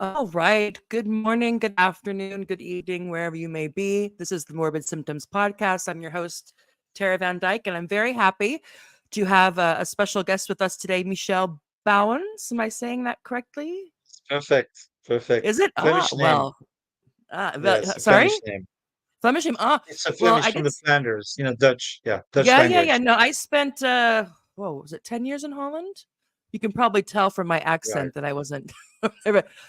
All right. Good morning, good afternoon, good evening, wherever you may be. This is the Morbid Symptoms Podcast. I'm your host, Tara Van Dyke, and I'm very happy to have a special guest with us today, Michel Bauwens. Am I saying that correctly? Perfect. Perfect. Is it? Flemish name. Yes, a Sorry? Flemish name. Flemish name. It's a Well, Flemish I from the guess. Flanders, Dutch. Yeah, Dutch Yeah. language. No, I spent, was it 10 years in Holland? You can probably tell from my Right. accent that I wasn't.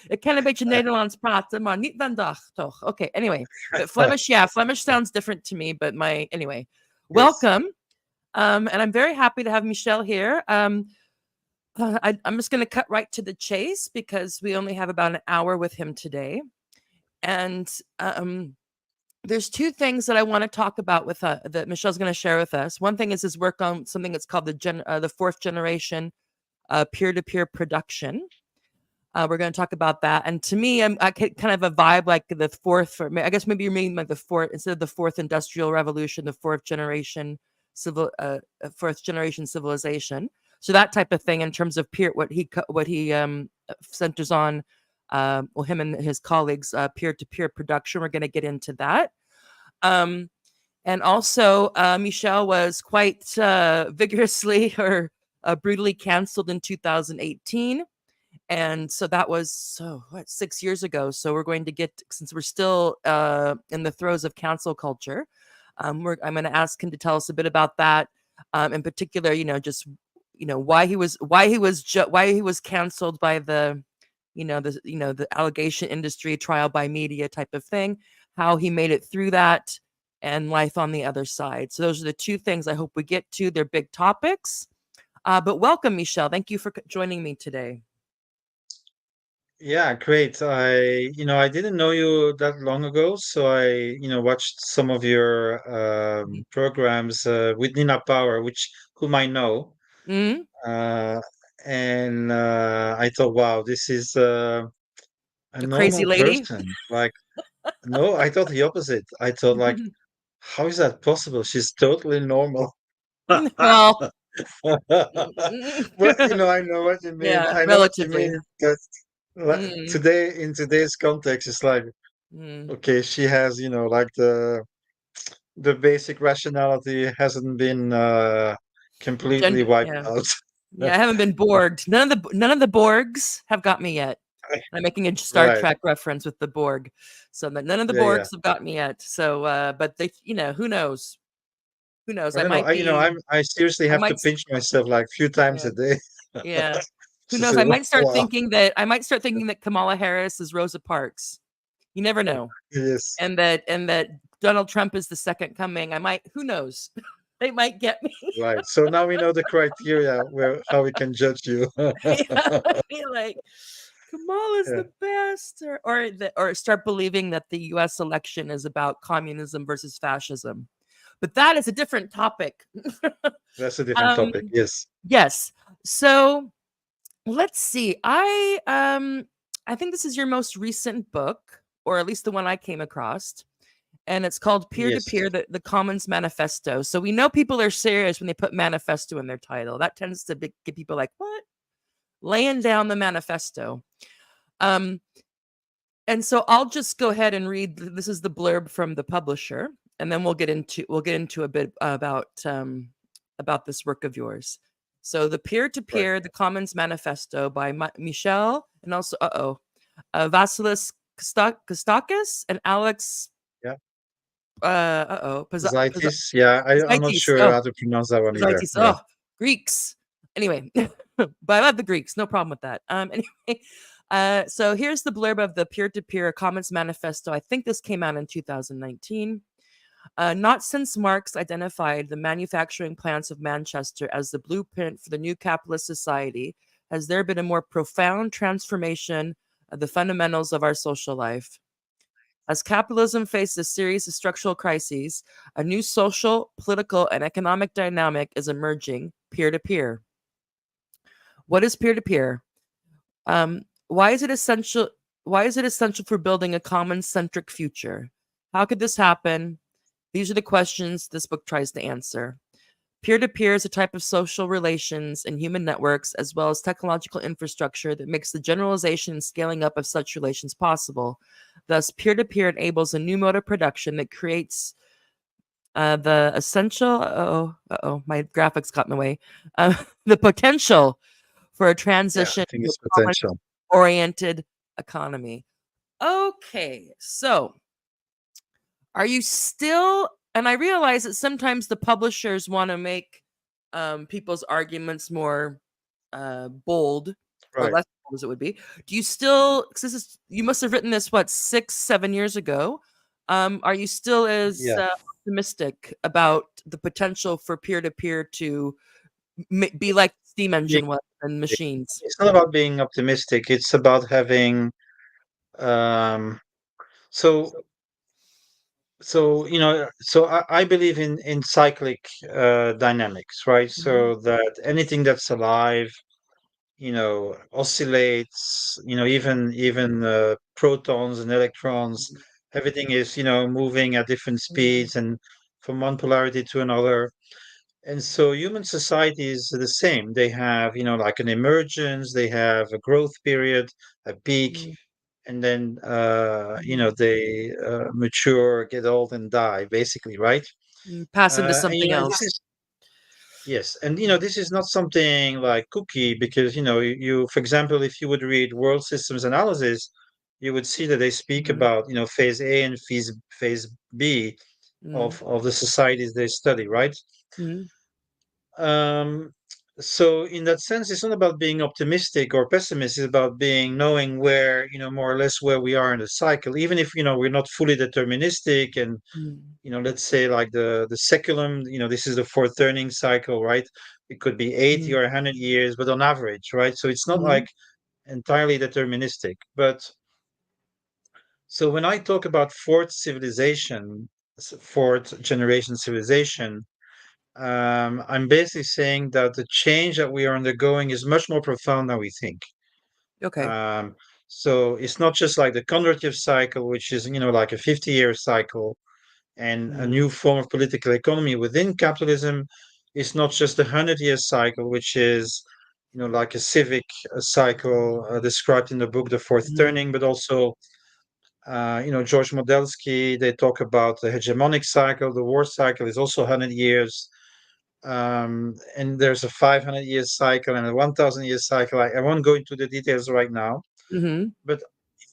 Ik ken een beetje Nederlands praten, maar niet vandaag, toch? Okay, anyway. But Flemish, yeah, Flemish sounds different to me, but anyway. Yes. Welcome. And I'm very happy to have Michel here. I'm just going to cut right to the chase because we only have about an hour with him today. And there's two things that I want to talk about with that Michel's going to share with us. One thing is his work on something that's called the fourth generation peer-to-peer production. We're going to talk about that. And to me, I get kind of a vibe like the fourth, I guess maybe you're meaning like the fourth, instead of the fourth industrial revolution, the fourth generation civilization. So that type of thing in terms of what he centers on, him and his colleagues, peer-to-peer production. We're going to get into that. And also, Michel was quite vigorously or brutally canceled in 2018. And so that was 6 years ago. So we're going to since we're still in the throes of cancel culture, I'm going to ask him to tell us a bit about that. In particular, why he was canceled by the allegation industry, trial by media type of thing, how he made it through that, and life on the other side. So those are the two things I hope we get to. They're big topics. But welcome, Michel. Thank you for joining me today. Yeah, great. I didn't know you that long ago, so I, watched some of your programs with Nina Power, whom I know. Mm-hmm. Uh, and I thought, wow, this is a A crazy normal lady. person. Like, no, I thought the opposite. I thought, like, how is that possible? She's totally normal. Well, Well, I know what you mean. yeah, I know what you relatively. mean. Because Mm, in today's context, it's like, mm. okay, she has, like the basic rationality hasn't been completely wiped Yeah, out. yeah. I haven't been Borged. None of the Borgs have got me yet. I'm making a Star Right. Trek reference with the Borg, so that none of the Yeah, yeah. Borgs have got me yet. So, but they, who knows? Who knows? I I don't know. might be. I seriously I have to might. pinch myself like a few times Yeah. a day Yeah. Who to knows? say, I oh, might start wow, thinking that Kamala Harris is Rosa Parks. You never know. yes, And that Donald Trump is the second coming. I might. Who knows? They might get me. right. So now we know the criteria where how we can judge you. Yeah, be like Kamala's Yeah, the best, or start believing that the U.S. election is about communism versus fascism. But that is a different topic. that's a different um, topic. Yes. yes. So let's see. I think this is your most recent book, or at least the one I came across. And it's called Peer to Yes. Peer, the Commons Manifesto. So we know people are serious when they put manifesto in their title. That tends to get people like, what? Laying down the manifesto. And so I'll just go ahead and read. This is the blurb from the publisher. and then we'll get into a bit about this work of yours. So the Right. peer-to-peer, the Commons Manifesto by Michel, and also Vasilis Kostakis and Alex Yeah. Zaitis. Yeah, I'm not Pazaitis. sure Oh, how to pronounce that one either. Pazaitis. Yeah. Oh, Greeks. Anyway, but I love the Greeks. No problem with that. Anyway, so here's the blurb of the peer-to-peer Commons Manifesto. I think this came out in 2019. Not since Marx identified the manufacturing plants of Manchester as the blueprint for the new capitalist society has there been a more profound transformation of the fundamentals of our social life. As capitalism faces a series of structural crises, a new social, political, and economic dynamic is emerging peer to peer. What is peer to peer? Why is it essential? Why is it essential for building a common centric future? How could this happen? These are the questions this book tries to answer. Peer to peer is a type of social relations and human networks, as well as technological infrastructure that makes the generalization and scaling up of such relations possible. Thus, peer to peer enables a new mode of production that creates the essential. My graphics got in the way. The potential for a Yeah, I transition think to it's a common potential. oriented economy. Okay, so are you still, and I realize that sometimes the publishers want to make people's arguments more bold or Right. less bold as it would be. Do you still, 'cause this is, you must have written this, what, 6, 7 years ago? Are you still as Yeah. optimistic about the potential for peer to peer to be like steam Being engine was and machines? It's not about being optimistic. It's about having um so I believe in cyclic dynamics, right? Mhm, So that anything that's alive, oscillates, even protons and electrons, everything is, moving at different mhm, speeds and from one polarity to another. And so human society is the same. They have, like an emergence, they have a growth period, a peak, mhm, and then, mhm, they mature, get old, and die, basically, right? pass into And, something this else. is, yes, and, this is not something like cookie because, for example, if you would read World Systems Analysis, you would see that they speak Mhm, about, phase A and phase B mhm, of the societies they study, right? mhm, Um, so in that sense, it's not about being optimistic or pessimistic. It's about knowing where, more or less where we are in the cycle, even if, we're not fully deterministic. And, mhm, let's say like the seculum, this is the fourth turning cycle, right? It could be 80 mhm, or 100 years, but on average, right? So it's not mhm, like entirely deterministic. But so when I talk about fourth generation civilization, I'm basically saying that the change that we are undergoing is much more profound than we think. okay. Um, so it's not just like the Kondratev cycle, which is, like a 50-year cycle and a Mhm, new form of political economy within capitalism. It's not just the 100-year cycle, which is, like a civic cycle described in the book, The Fourth mhm, Turning, but also, George Modelsky, they talk about the hegemonic cycle. The war cycle is also 100 years, and there's a 500-year cycle and a 1,000-year cycle. I won't go into the details right now, mhm, but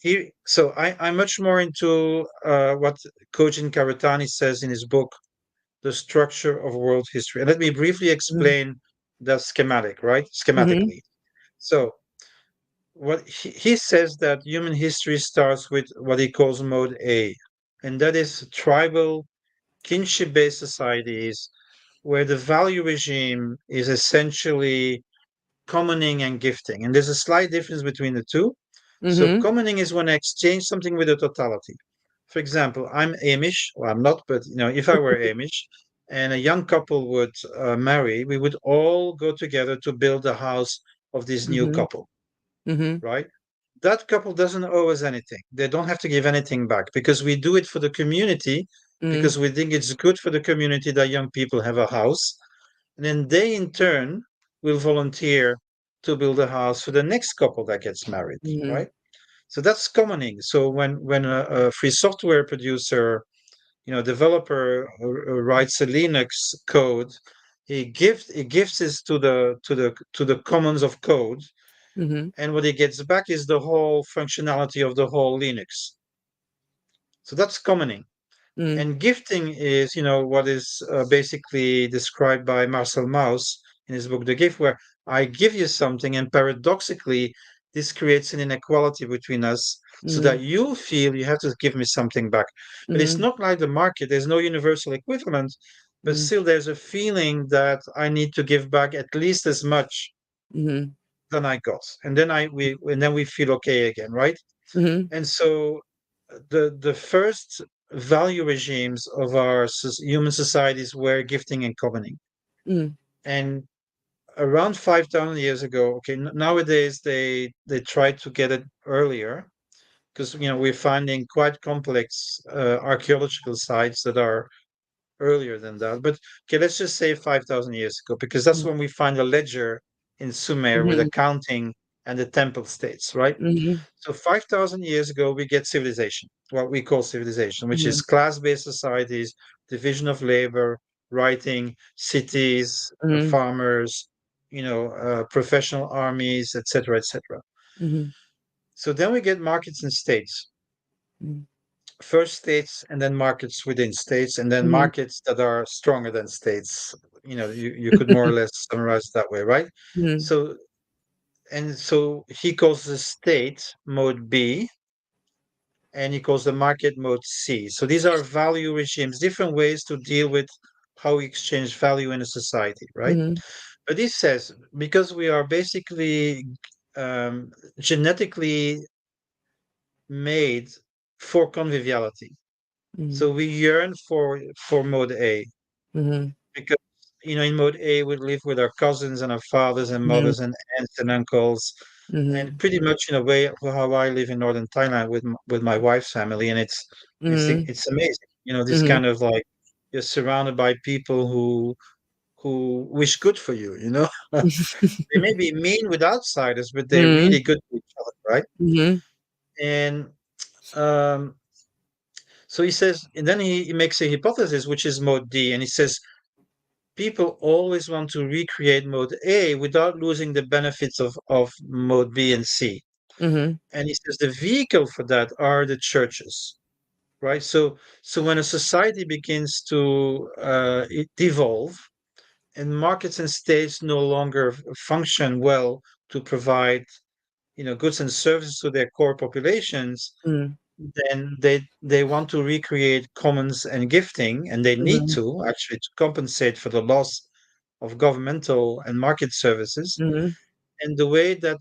here, so I'm much more into what Kojin Karatani says in his book, The Structure of World History. And let me briefly mhm, explain that schematic, right? mhm, Schematically. So what he says that human history starts with what he calls mode A, and that is tribal kinship-based societies where the value regime is essentially commoning and gifting. And there's a slight difference between the two. So mhm, commoning is when I exchange something with a totality. For example, I'm Amish, well, I'm not, but if I were Amish and a young couple would marry, we would all go together to build the house of this new mhm, couple, mhm, right? That couple doesn't owe us anything. They don't have to give anything back because we do it for the community, mhm, because we think it's good for the community that young people have a house. And then they, in turn, will volunteer to build a house for the next couple that gets married, mhm, right? So that's commoning. So when a free software producer, developer writes a Linux code, he gives this to the commons of code, Mhm. and what he gets back is the whole functionality of the whole Linux. So that's commoning. Mm. And gifting is, what is basically described by Marcel Mauss in his book, The Gift, where I give you something, and paradoxically, this creates an inequality between us so that Mhm. you feel you have to give me something back. But it's Mhm. not like the market, there's no universal equivalent, but Mhm. still there's a feeling that I need to give back at least as much Mhm. than I got. And then we feel okay again, right? Mhm. And so the first value regimes of our human societies were gifting and commoning. Mhm. And around 5,000 years ago, okay, nowadays they try to get it earlier because we're finding quite complex archaeological sites that are earlier than that. But okay, let's just say 5,000 years ago, because that's when we find a ledger in Sumer with Mhm. accounting and the temple states, right? Mhm. So 5,000 years ago, we get civilization, what we call civilization, which is Mhm. class-based societies, division of labor, writing, cities, Mhm. farmers, professional armies, etc., etc. Mhm. So then we get markets and states. First states, and then markets within states, and then Mhm. markets that are stronger than states. You could more or less summarize it that way, right? Mhm. So so he calls the state mode B, and he calls the market mode C. So these are value regimes, different ways to deal with how we exchange value in a society, right? Mhm. But he says because we are basically genetically made for conviviality, Mhm. so we yearn for mode A, Mhm. because in mode A we live with our cousins and our fathers and Mhm. mothers and aunts and uncles, and Mhm. pretty much in a way how I live in northern Thailand with my wife's family, and Mhm. it's amazing. This Mhm. kind of like you're surrounded by people who wish good for you. They may be mean with outsiders, but they're really Mhm. good to each other, right? Mhm. And um, so he says, and then he makes a hypothesis, which is mode D, and he says people always want to recreate mode A without losing the benefits of mode B and C. Mhm. And he says the vehicle for that are the churches, right? So when a society begins to devolve, and markets and states no longer function well to provide goods and services to their core populations, Mhm. then they want to recreate commons and gifting, and they need Mhm. to actually to compensate for the loss of governmental and market services. Mhm. And the way that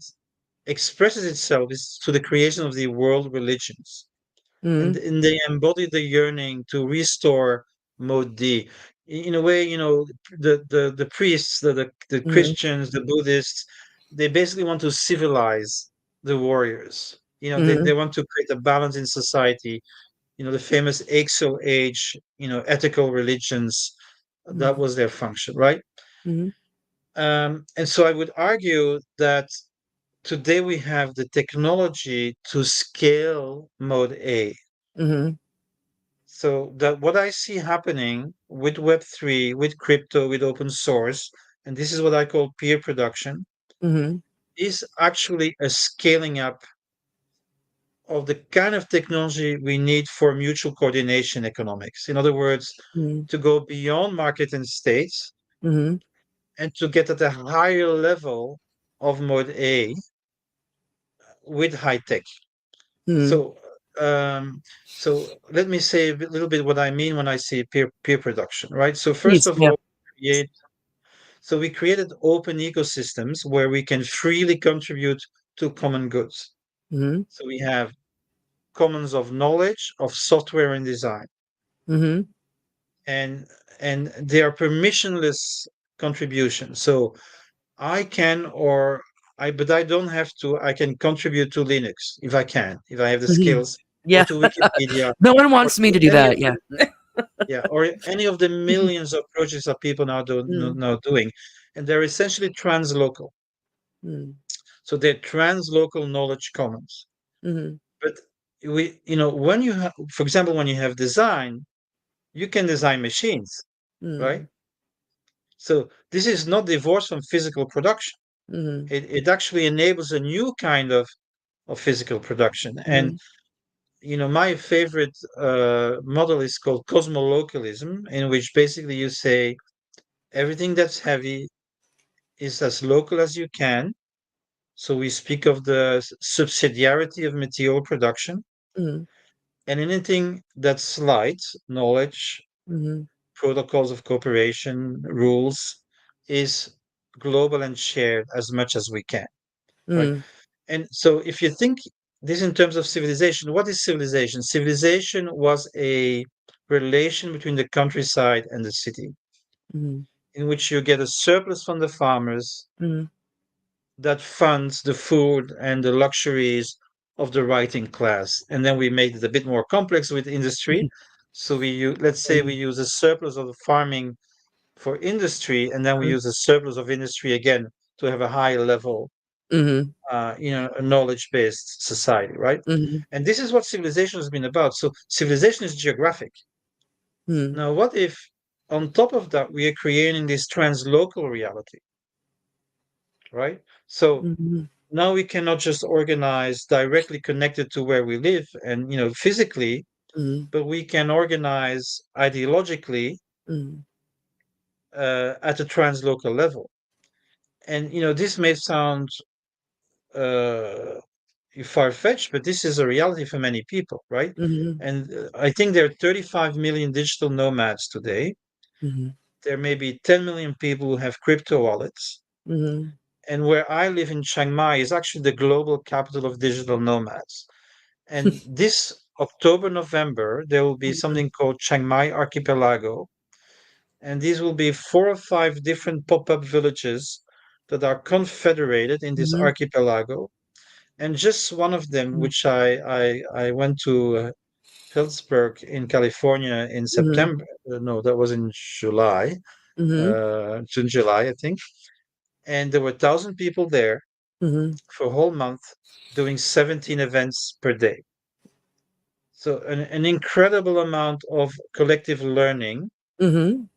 expresses itself is to the creation of the world religions. and, Mhm. and they embody the yearning to restore mode D. In a way, the priests, the Mhm. Christians, the Buddhists, they basically want to civilize the warriors. They Mhm. want to create a balance in society. The famous Exo Age, ethical religions, that was their function, right? Mhm. And so I would argue that today we have the technology to scale mode A. Mhm. So that what I see happening with Web3, with crypto, with open source, and this is what I call peer production, Mhm. is actually a scaling up of the kind of technology we need for mutual coordination economics. In other words, Mhm. to go beyond market and states Mhm. and to get at a higher level of mode A with high tech. Mhm. So, um, so let me say a little bit what I mean when I say peer production, right? So first Please. of Yeah. all, create. So we created open ecosystems where we can freely contribute to common goods. Mhm. So we have commons of knowledge, of software and design, Mhm. and they are permissionless contributions. So I can or but I don't have to. I can contribute to Linux if I can, if I have the Mhm. skills, or Yeah. to Wikipedia, No one or wants me to to do any of that. Yeah. the or any of the millions of projects that people Mhm. now doing, and they're essentially translocal. Mhm. So they're translocal knowledge commons. Mhm. But when you have, for example, when you have design, you can design machines, right? mm, So this is not divorced from physical production. mm, It actually enables a new kind of physical production. And mm, my favorite model is called cosmolocalism, in which basically you say everything that's heavy is as local as you can. So we speak of the subsidiarity of material production, mm, and anything that's light, knowledge, mm, protocols of cooperation, rules, is global and shared as much as we can, right? mm, And so if you think this in terms of civilization, what is civilization? Civilization was a relation between the countryside and the city, mm, in which you get a surplus from the farmers mm, that funds the food and the luxuries of the writing class. And then we made it a bit more complex with industry. So let's say we mm, use a surplus of the farming for industry, and then we mm, use a surplus of industry again to have a higher level, mm, a knowledge-based society, right? mm, And this is what civilization has been about. So civilization is geographic. mm, Now, what if on top of that we are creating this translocal reality, right? So mm, now we cannot just organize directly connected to where we live and physically, mm, but we can organize ideologically mm, at a translocal level. And this may sound uh, far-fetched, but this is a reality for many people, right? mm, And I think there are 35 million digital nomads today. mm, There may be 10 million people who have crypto wallets. mm, And where I live in Chiang Mai is actually the global capital of digital nomads. And this October, November, there will be something called Chiang Mai Archipelago. And these will be 4 or 5 different pop-up villages that are confederated in this mm, archipelago. And just one of them, mm, which I went to Phillipsburg in California in mm, September. No, that was in July, mm, June, July, I think. And there were 1,000 people there mm, for a whole month doing 17 events per day. So an incredible amount of collective learning. mm,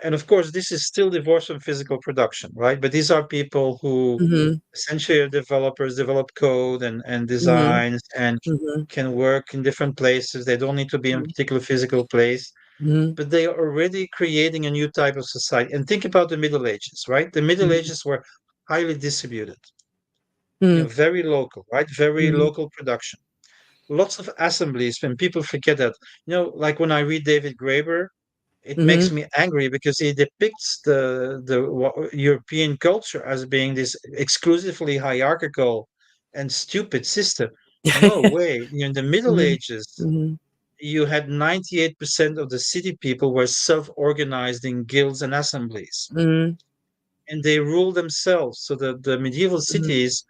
And of course, this is still divorced from physical production, right? But these are people who mm, essentially are developers, develop code and mm, designs and mm, can work in different places. They don't need to be in a mm, particular physical place, mm, but they are already creating a new type of society. And think about the Middle Ages, right? The Middle mm, Ages were highly distributed, mm, very local, right? Very mm, local production. Lots of assemblies, when people forget that. Like when I read David Graeber, it makes mm. me angry because he depicts the European culture as being this exclusively hierarchical and stupid system. No way. In the Middle Mhm, Ages, mhm, you had 98% of the city people were self-organized in guilds and assemblies, mhm, and they ruled themselves. So the medieval mhm, cities,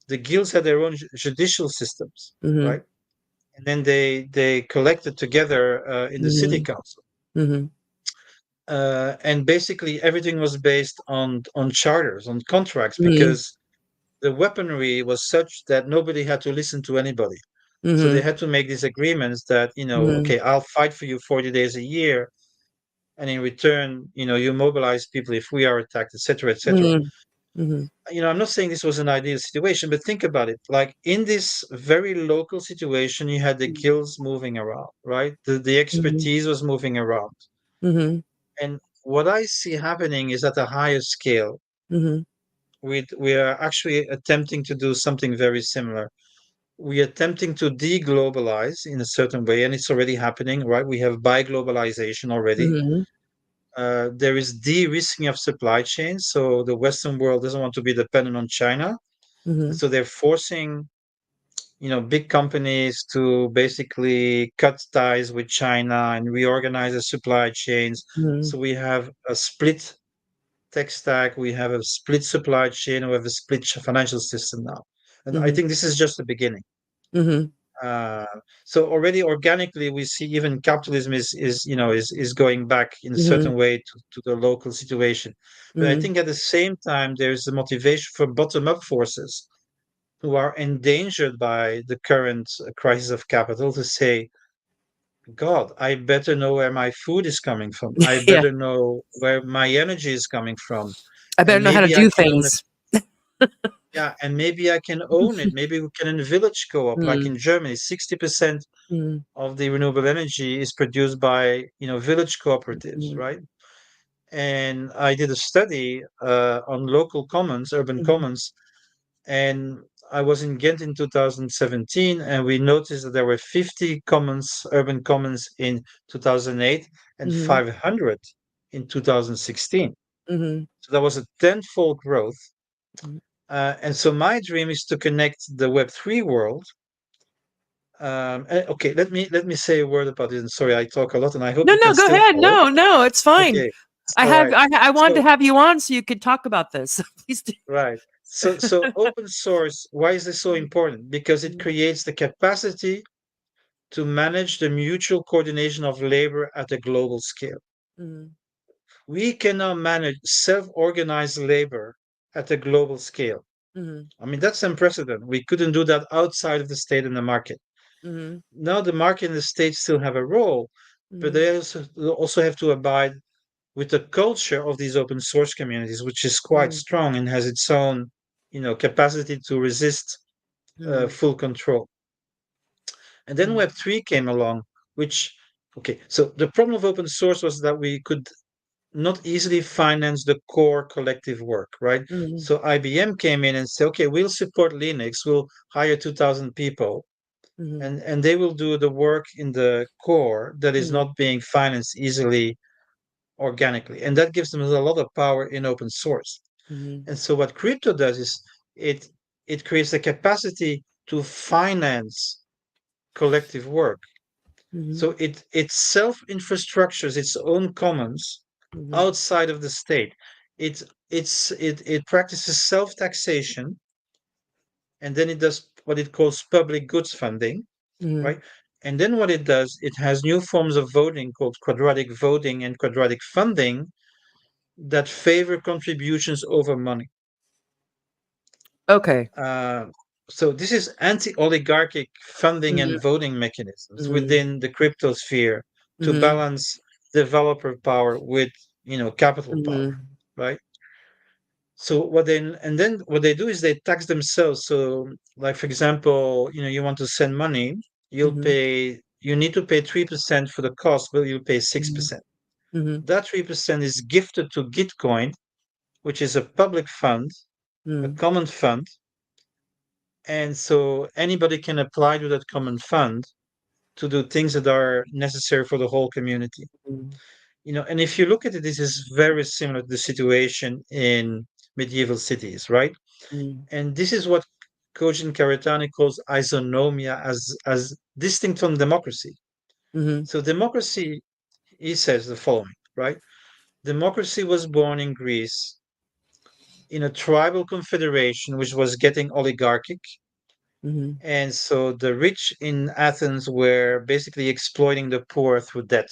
the guilds had their own judicial systems, mhm, right? And then they collected together in the city mhm, council. mhm. And basically everything was based on charters, on contracts, Mhm, because the weaponry was such that nobody had to listen to anybody. So they mhm, had to make these agreements that, mhm, okay, I'll fight for you 40 days a year, and in return, you mobilize people if we are attacked, etc., etc. mhm, mhm, I'm not saying this was an ideal situation, but think about it. Like in this very local situation, you had the guilds moving around, right? The mhm, expertise was moving around. mhm, And what I see happening is at a higher scale, mhm, we are actually attempting to do something very similar. We are attempting to deglobalize in a certain way, and it's already happening, right? We have bi-globalization already. mhm, There is de-risking of supply chains, so the Western world doesn't want to be dependent on China, and mhm, so they're forcing, big companies to basically cut ties with China and reorganize the supply chains. mhm, So we have a split tech stack, we have a split supply chain, we have a split financial system now. And I mhm, think this is just the beginning. mhm, Uh, so already organically, we see even capitalism is going back in a mhm, certain way to the local situation. But I mhm, think at the same time, there's a motivation for bottom-up forces who are endangered by the current crisis of capital to say, God, I better know where my food is coming from. I Yeah. better know where my energy is coming from. I better And know how to maybe I do can own it. things. Yeah, and maybe I can own it. Maybe we can in village co-op, like Mm, in Germany, 60% mm, of the renewable energy is produced by, village cooperatives, mm, right? And I did a study on local commons, urban mm, commons, and I was in Ghent in 2017, and we noticed that there were 50 commons, urban commons in 2008 and mhm, 500 in 2016. mhm, So that was a tenfold growth. mhm. And so my dream is to connect the Web3 world. Okay, let me say a word about it. And sorry, I talk a lot, and I hope No, you can no, go still ahead. follow. No, no, it's fine. Okay, I all have right. I wanted to So have you on so you could talk about this. Please do. right. So open source. Why is this so important? Because it Mhm, creates the capacity to manage the mutual coordination of labor at a global scale. mhm, We can now manage self-organized labor at a global scale. mhm, I mean, that's unprecedented. We couldn't do that outside of the state and the market. mhm, Now the market and the state still have a role, but mhm, they also have to abide with the culture of these open source communities, which is quite mhm, strong and has its own, capacity to resist mhm, full control. And then mhm, Web3 came along, which, okay, so the problem of open source was that we could not easily finance the core collective work, right? mhm, So IBM came in and said, okay, we'll support Linux, we'll hire 2,000 people, mhm, and they will do the work in the core that is mhm, not being financed easily organically. And that gives them a lot of power in open source. mhm, And so what crypto does is it it creates the capacity to finance collective work. mhm, So it self infrastructures its own commons mhm, outside of the state. It practices self taxation, and then it does what it calls public goods funding, mhm, right? And then what it does, it has new forms of voting called quadratic voting and quadratic funding that favor contributions over money. okay. Uh, so this is anti-oligarchic funding Mhm, and voting mechanisms mhm, within the crypto sphere to mhm, balance developer power with capital power, mhm, right? So what they do is they tax themselves. So like for example, you want to send money, mhm, you need to pay 3% for the cost, but you'll pay mhm, 6%. mhm, That 3% is gifted to Gitcoin, which is a public fund, a mhm, common fund. And so anybody can apply to that common fund to do things that are necessary for the whole community. mhm, And if you look at it, this is very similar to the situation in medieval cities, right? mhm, And this is what Kojin Karatani calls isonomia as distinct from democracy. mhm, So democracy, he says the following, right? Democracy was born in Greece in a tribal confederation which was getting oligarchic. mhm, And so the rich in Athens were basically exploiting the poor through debt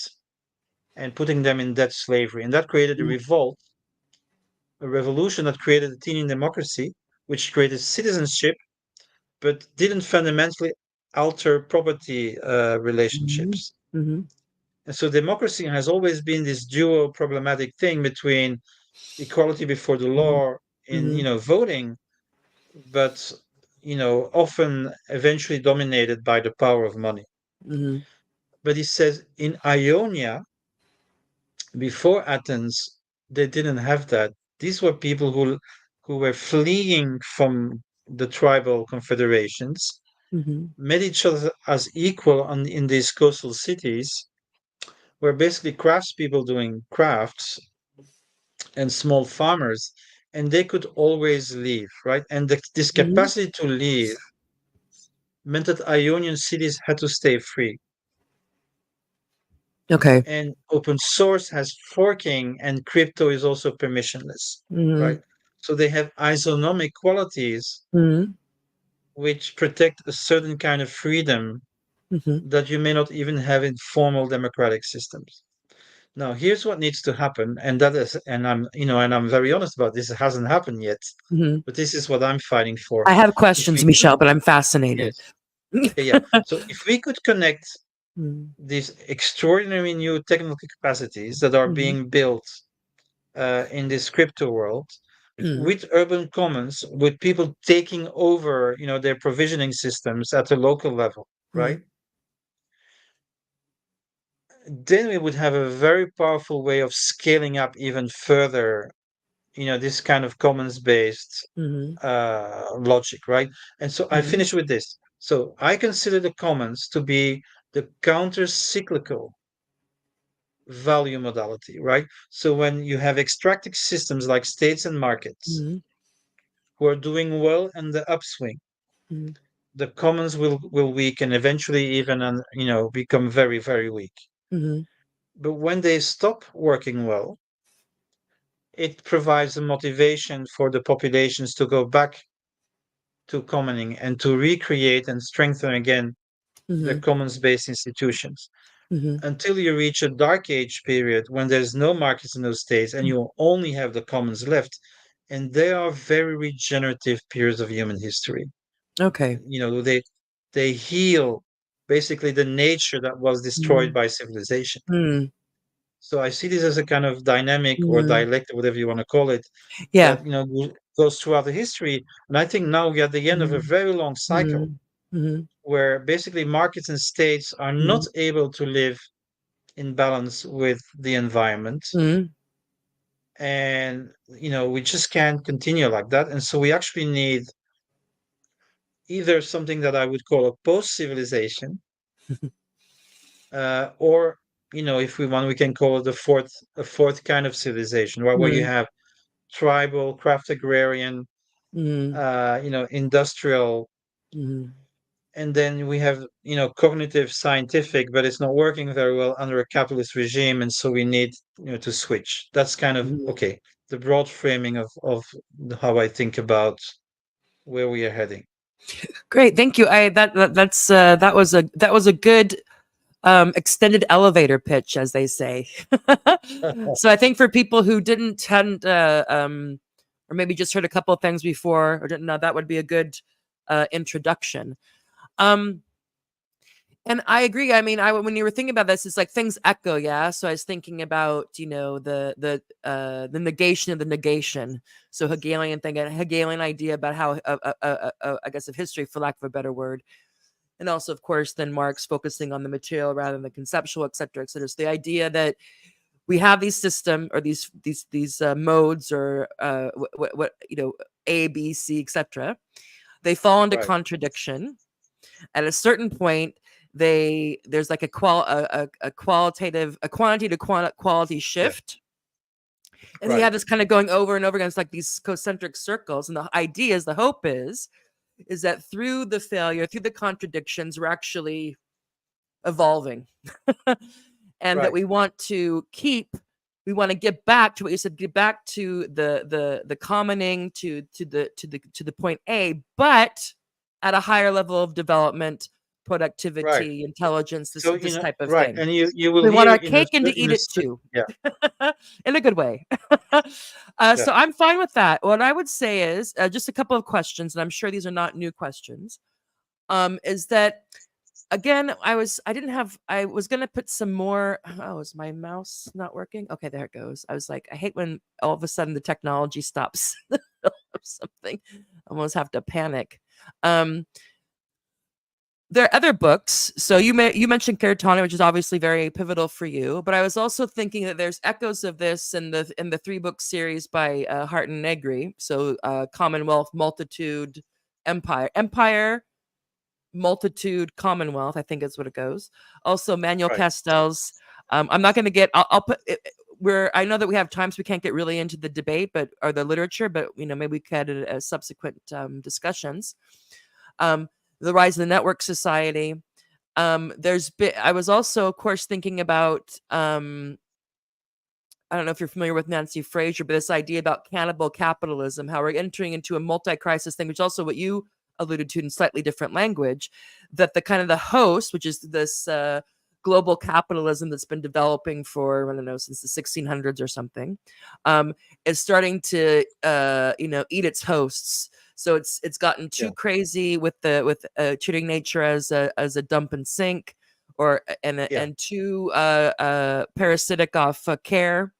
and putting them in debt slavery. And that created a mhm, revolt, a revolution that created a teeny democracy, which created citizenship, but didn't fundamentally alter property mhm, relationships. mhm, And so democracy has always been this dual problematic thing between equality before the mhm, law in mhm, voting, but often eventually dominated by the power of money. mhm, But he says in Ionia, before Athens, they didn't have that. These were people who were fleeing from the tribal confederations, mhm, met each other as equal in these coastal cities, were basically craftspeople doing crafts and small farmers, and they could always leave, right? And this mhm. capacity to leave meant that Ionian cities had to stay free. Okay. And open source has forking, and crypto is also permissionless, Mhm, right? So they have isonomic qualities mhm, which protect a certain kind of freedom mhm, that you may not even have in formal democratic systems. Now, here's what needs to happen, and that is, and I'm very honest about this, it hasn't happened yet, mhm. but this is what I'm fighting for. I have If questions, we could, Michel, but I'm fascinated. yes, yeah, yeah. So if we could connect mm, these extraordinary new technical capacities that are mhm, being built in this crypto world mhm, with urban commons, with people taking over, their provisioning systems at the local level, right? mhm, Then we would have a very powerful way of scaling up even further, this kind of commons based mhm, logic, right? And so I mhm, finish with this. So I consider the commons to be the counter cyclical value modality, right? So when you have extractive systems like states and markets mhm, who are doing well in the upswing, mhm, the commons will weaken, eventually even become very, very weak. mhm, But when they stop working well, it provides a motivation for the populations to go back to commoning and to recreate and strengthen again the mhm, commons based institutions mhm, until you reach a dark age period when there's no markets in those states and you only have the commons left. And they are very regenerative periods of human history. okay. They heal basically the nature that was destroyed Mhm, by civilization. mm, So I see this as a kind of dynamic or mhm, dialect, or whatever you want to call it, yeah. that goes throughout the history. And I think now we're at the end of a Mhm, very long cycle mhm, mhm, where basically markets and states are not mhm, able to live in balance with the environment. mhm, And we just can't continue like that. And so we actually need either something that I would call a post civilization, or if we want, we can call it a fourth kind of civilization, right? Where you mhm, have tribal, craft agrarian, mhm, industrial, mhm, and then we have cognitive scientific, but it's not working very well under a capitalist regime, and so we need to switch. That's kind of mhm. okay, the broad framing of how I think about where we are heading. Great, thank you. That was a good extended elevator pitch, as they say. So I think for people who hadn't, or maybe just heard a couple of things before or didn't know, that would be a good introduction. Um, and I agree. I mean, when you were thinking about this, it's like things echo, yeah. So I was thinking about the negation of the negation. So Hegelian thing, a Hegelian idea about how I guess of history, for lack of a better word, and also of course then Marx focusing on the material rather than the conceptual, et cetera, et cetera. So the idea that we have these system or these modes or what A, B, C, etc. They fall into Right, contradiction. At a certain point, there's like a qualitative a quantity to quality yeah, shift, and you right, have this kind of going over and over again. It's like these concentric circles, and the idea is the hope is that through the failure, through the contradictions, we're actually evolving. And that right, we want to get back to what you said, get back to the commoning to the point A, but at a higher level of development, right. productivity, intelligence, So this type of right, thing. and you will We want hear our in a cake and to in eat a it too. yeah, In a good way. yeah, So I'm fine with that. What I would say is just a couple of questions, and I'm sure these are not new questions. Is that again, I was gonna put some more. Oh, is my mouse not working? Okay, there it goes. I was like, I hate when all of a sudden the technology stops or something. I almost have to panic. Um, there are other books. So you mentioned Caratani, which is obviously very pivotal for you. But I was also thinking that there's echoes of this in the 3 book series by Hart and Negri. So Commonwealth, Multitude, Empire, Multitude, Commonwealth, I think is what it goes. Also, Manuel right, Castells. I'm not going to get. I'll put. Where I know that we have times we can't get really into the debate, but or the literature, but maybe we could at subsequent discussions. Um, the rise of the network society. I was also, of course, thinking about. I don't know if you're familiar with Nancy Fraser, but this idea about cannibal capitalism, how we're entering into a multi-crisis thing, which is also what you alluded to in slightly different language, that the kind of the host, which is this global capitalism that's been developing for, I don't know, since the 1600s or something, is starting to eat its hosts. So it's gotten yeah, too crazy with treating nature as a dump and sink, or Yeah. and too parasitic off care.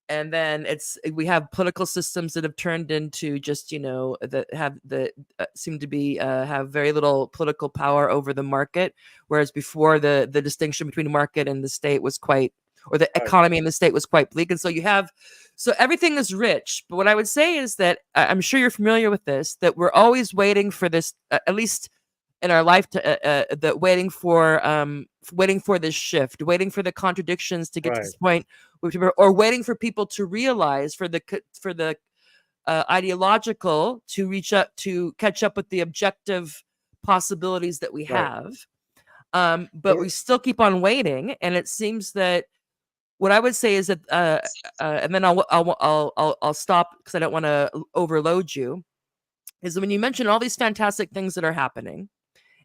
And then we have political systems that have turned into just, that have the seem to be have very little political power over the market, whereas before the distinction between the market and the state was quite, or the Right. economy and the state was quite bleak. And so you have, so everything is rich, but what I would say is that I'm sure you're familiar with this, that we're always waiting for this, at least in our life, to that waiting for this shift, waiting for the contradictions to get to Right. this point, or waiting for people to realize, for the ideological to reach up, to catch up with the objective possibilities that we Right. have. But Or- we still keep on waiting, and it seems that what I would say is that, and then I'll stop because I don't want to overload you. Is that when you mention all these fantastic things that are happening,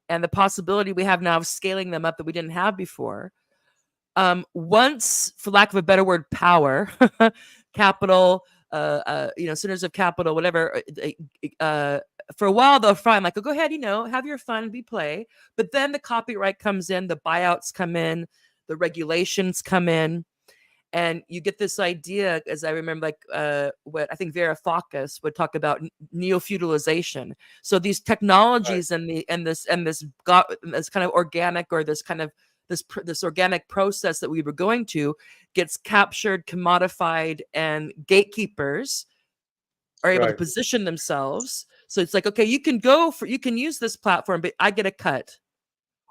and the possibility we have now of scaling them up that we didn't have before. Once, for lack of a better word, power, capital, centers of capital, whatever. For a while, they'll fine, like, oh, go ahead, have your fun, be play. But then the copyright comes in, the buyouts come in, the regulations come in, and you get this idea, as I remember, like what I think Vera Focus would talk about, neo-feudalization. So these Right. technologies this kind of organic, or this kind of this organic process that we were going to, gets captured, commodified, and gatekeepers are able to Right. position themselves. So it's like, okay, you can use this platform, but I get a cut,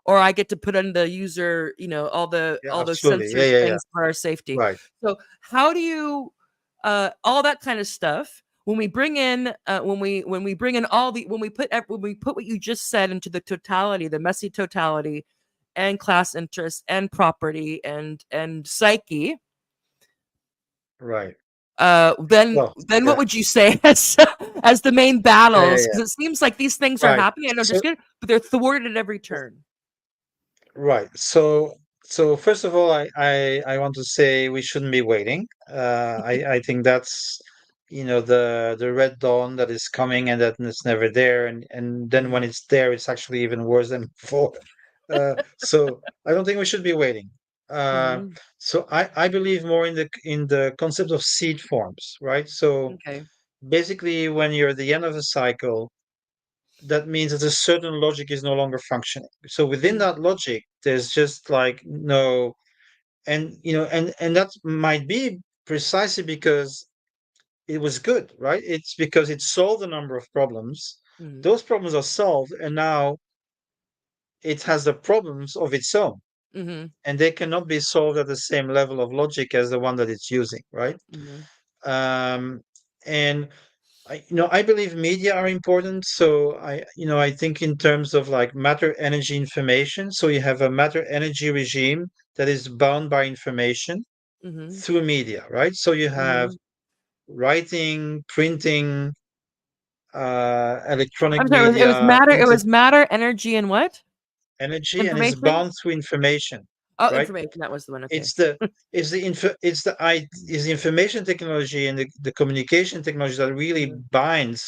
or I get to put in the user, Yeah. all the Absolutely. Yeah. sensors Yeah. Yeah. things for our safety. Right. So how do you all that kind of stuff, when we bring in when we bring in all the when we put what you just said into the totality, the messy totality, and class interest and property and psyche, Right. then Well. what Yeah. would you say as the main Yeah. Yeah. battles? Yeah. Because it seems like these things are Right. happening. I know, So just good, but they're thwarted at every turn. right. So first of all, I want to say we shouldn't be waiting. I think that's the red dawn that is coming and that it's never there, and then when Mhm. it's there, it's actually even worse than before. So I don't think we should be waiting. Uh, Mhm. so I believe more in the concept of seed forms, right? So Okay. basically, when you're at the end of a cycle, that means that a certain logic is no longer functioning. So within Mhm. that logic, there's just like no, and that might be precisely because it was good, right? It's because it solved a number of problems. Mhm. Those problems are solved, and now it has the problems of its own, Mhm. and they cannot be solved at the same level of logic as the one that it's using, right? Mhm. Um, and I believe media are important. So I think in terms of like matter, energy, information. So you have a matter, energy regime that is bound by information Mhm. through media, right? So you have Mhm. writing, printing, electronic I'm sorry. It was media, matter. It was matter, energy, and what? energy, and it's Information. bound through information, Oh, right? information. That was the one. Okay. It's the is the information technology and the communication technology that really Mhm. binds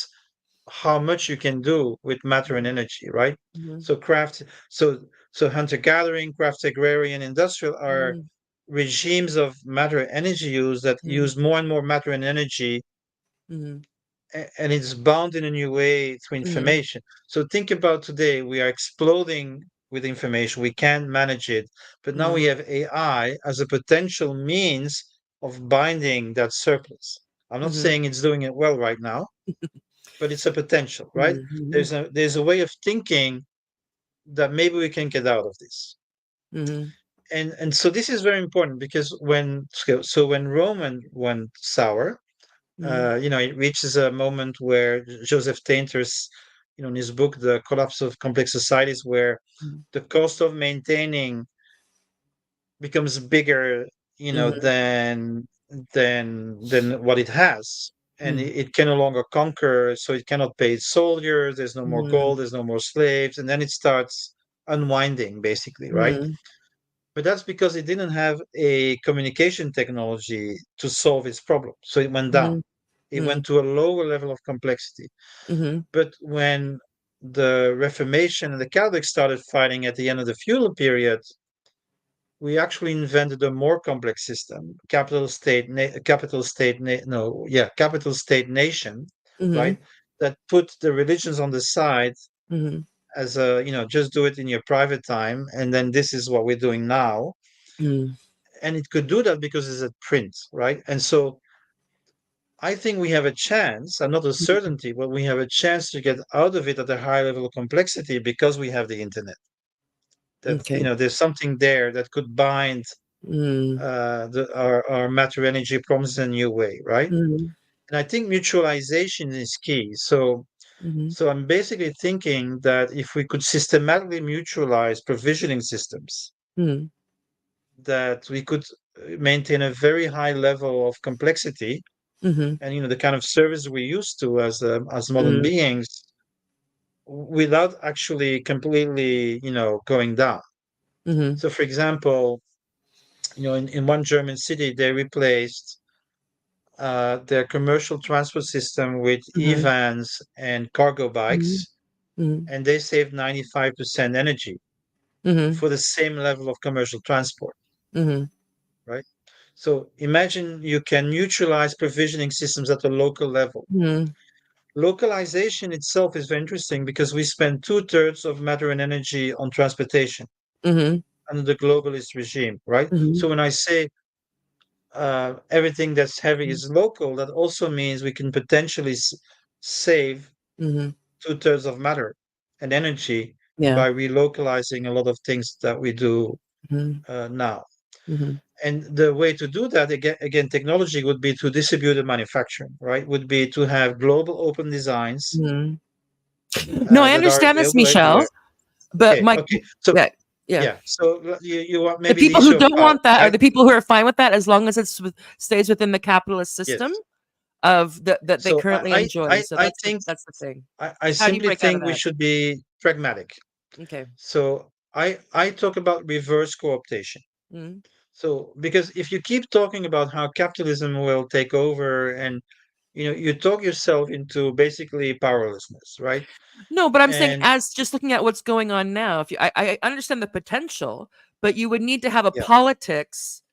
how much you can do with matter and Mhm. energy, right? Mhm. So so hunter gathering, craft agrarian, industrial are Mhm. regimes of matter and energy use that Mhm. use more and more matter and energy, Mhm. and it's bound in a new way through Mhm. information. So think about today, we are exploding with information, we can't manage it, but now we Mhm. have AI as a potential means of binding that surplus. I'm not Mhm. saying it's doing it well right now, but it's a potential, right? Mhm. There's a way of thinking that maybe we can get out of this. Mhm. And so this is very important because when Roman went sour, Mhm. it reaches a moment where Joseph Tainter's, in his book, The Collapse of Complex Societies, where Mhm. the cost of maintaining becomes bigger, Mhm. than what it has. And Mhm. it can no longer conquer, so it cannot pay its soldiers, there's no more Mhm. gold, there's no more slaves, and then it starts unwinding, basically, right? Mhm. But that's because it didn't have a communication technology to solve its problem. So it went down. Mhm. It Mhm. went to a lower level of complexity. Mhm. But when the Reformation and the Catholics started fighting at the end of the feudal period, we actually invented a more complex system, capital state nation, Mm-hmm. right? That put the religions on the side Mm-hmm. as a, just do it in your private time, and then this is what we're doing now. Mm-hmm. And it could do that because it's at print, right? And so I think we have a chance, and not a certainty, but we have a chance to get out of it at a high level of complexity because we have the internet. That Okay. there's something there that could bind Mm-hmm. our matter energy promises a new way, right? Mm-hmm. And I think mutualization is key. Mm-hmm. So I'm basically thinking that if we could systematically mutualize provisioning systems, that we could maintain a very high level of complexity, Mm-hmm. and the kind of service we're used to as modern Mm-hmm. beings, without actually completely going down. Mm-hmm. So for example, in one German city, they replaced their commercial transport system with Mm-hmm. e-vans and cargo Mm-hmm. bikes, Mm-hmm. and they saved 95% energy Mm-hmm. for the same level of commercial transport, Mm-hmm. right? So imagine you can neutralize provisioning systems at the local level. Mm-hmm. Localization itself is very interesting because we spend two-thirds of matter and energy on transportation Mm-hmm. under the globalist regime, right? Mm-hmm. So when I say everything that's heavy is local, that also means we can potentially save Mm-hmm. two-thirds of matter and energy Yeah. by relocalizing a lot of things that we do Mm-hmm. now. Mm-hmm. And the way to do that, again, technology would be to distributed manufacturing, right? Would be to have global open designs Mm-hmm. No, I that are understand this, available everywhere. Michel. But Okay, my okay. So yeah, yeah. yeah, so you want The maybe the people who issue of don't power, want that are right? the people who are fine with that as long as stays within the capitalist system Yes. of that they So currently enjoy. So I think that's the thing. I How do you simply break out of think we that? should be pragmatic. Okay. So I talk about reverse co-optation. Mm. So because if you keep talking about how capitalism will take over, and you talk yourself into basically powerlessness, right? No, but I'm saying And as just looking at what's going on now, if I understand the potential, but you would need to have a yeah, politics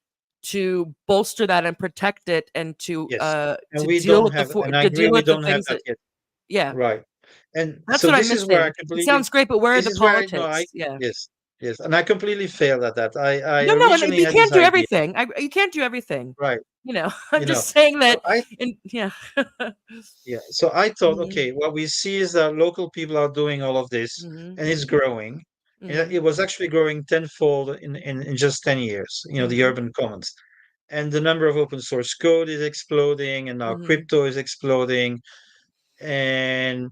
to bolster that and protect it and yes. And to we deal don't with have, and I to agree deal we with the don't have things that that yet. yeah. Right. And That's so what I'm this is where I missing. It completely sounds great, but where are this the is where I no I politics? Yeah. yes, yes. And I completely failed at that. I No, no, and originally you had this can't do idea. everything. You can't do everything. Right. I'm You know. just saying So that. I Yeah. Yeah. So I thought, Mhm. okay, what we see is that local people are doing all of this, Mhm. and it's growing. And Mhm. it was actually growing tenfold in just 10 years, the Mhm. urban commons. And the number of open source code is exploding, and now Mhm. crypto is exploding. And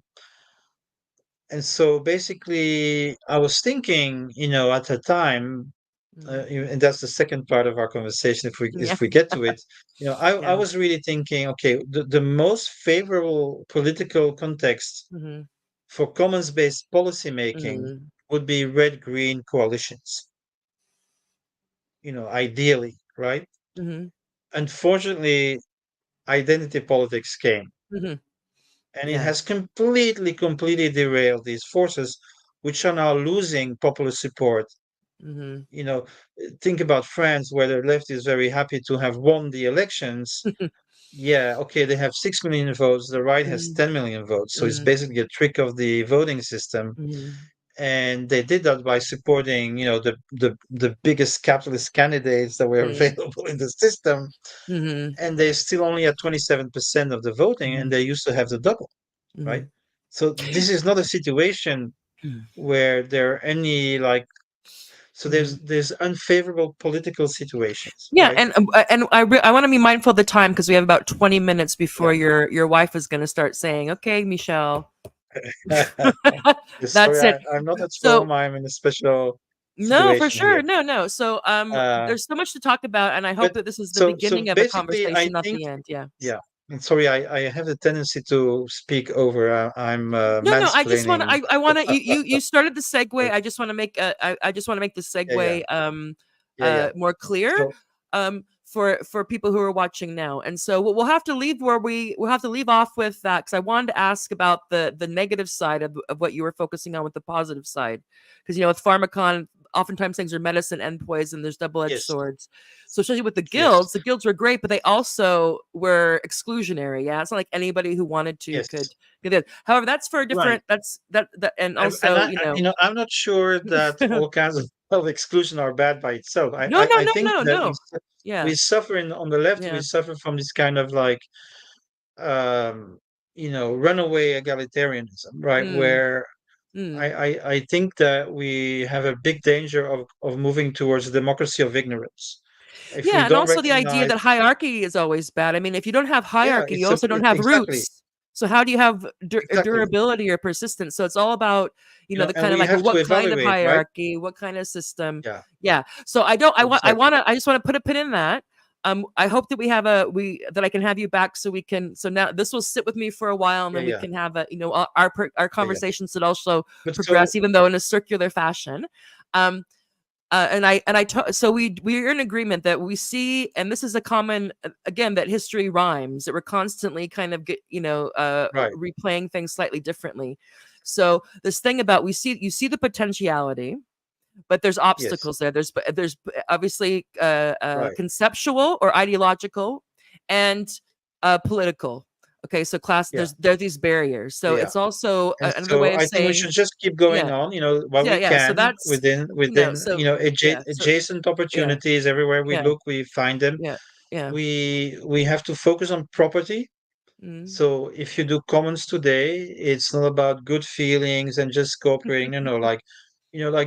so basically, I was thinking, at the time, Mhm. and that's the second part of our conversation. If we Yeah. if we get to it, I Yeah. was really thinking, okay, the most favorable political context Mhm. for commons-based policy making Mhm. would be red-green coalitions, ideally, right? Mhm. Unfortunately, identity politics came, Mhm. and it Yeah. has completely derailed these forces, which are now losing popular support. Mhm. You know, think about France, where the left is very happy to have won the elections. Yeah, okay, they have 6 million votes, the right has Mhm. 10 million votes. So it's Mhm. basically a trick of the voting system. Mhm. And they did that by supporting, the biggest capitalist candidates that were Mhm. available in the system. Mhm. And they're still only at 27% of the voting, and Mhm. they used to have the double, right? Mhm. So this is not a situation where there are any like so Mhm. there's unfavorable political situations, Yeah, right? and I want to be mindful of the time because we have about 20 minutes before Yeah. your wife is going to start saying, "Okay, Michelle, Sorry, that's it." I'm not at So home. I'm in a special no, for situation here. sure, no. So Uh, there's so much to talk about, and I hope but that this is the so beginning of a basically, I conversation, not think, the end. Yeah. yeah. And sorry, I have a tendency to speak over. I'm No, no. I just want to. mansplaining. I want to. You started the segue. But, I just want to make. I just want to make the yeah, yeah, segue yeah, yeah. more clear. So Um, for people who are watching now. And so we'll have to leave where we'll have to leave off with that, because I wanted to ask about the negative side of what you were focusing on with the positive side, because with pharmacon, oftentimes things are medicine and poison. There's double-edged Yes. swords. So especially with Yes. the guilds were great, but they also were exclusionary. Yeah, it's not like anybody who wanted to could Yes. get it. However, that's for a Right. different. That and And also I, I'm not sure that all kinds of exclusion are bad by itself. no, no, I no, think no, that no. Yeah, we suffer on the left. We yeah. suffer from this kind of like um, runaway egalitarianism, right? Mm, Where mm. I think that we have a big danger of moving towards a democracy of ignorance. If we Yeah, and don't also the idea recognize, that hierarchy is always bad. I mean, if you don't have yeah, hierarchy, you also don't have exactly, roots. So how do you have exactly, durability or persistence? So it's all about, the and kind of we like, well, have to what kind of evaluate, right? hierarchy, what kind of system? Yeah, Yeah. So I don't. exactly. I just want to put a pin in that. I hope that that I can have you back so we can. So now this will sit with me for a while, and Yeah, then we yeah, can have our yeah, yeah. conversations that also But so progress, even though in a circular fashion. Um, so we're in agreement that we see, and this is a common, again, that history rhymes, that we're constantly kind of right, replaying things slightly differently. So this thing about, you see the potentiality, but there's yes, obstacles there. There's obviously right, conceptual or ideological, and political. Okay, so yeah, there are these barriers. So yeah. it's also And another so way of I think we should saying, just keep going yeah, on, what yeah, we yeah. So can that's, within, yeah, so adjacent yeah, opportunities. Everywhere we yeah, look, we find them. yeah, yeah. We have to focus on property. Mm. So if you do commons today, it's not about good feelings and just cooperating. No, no, like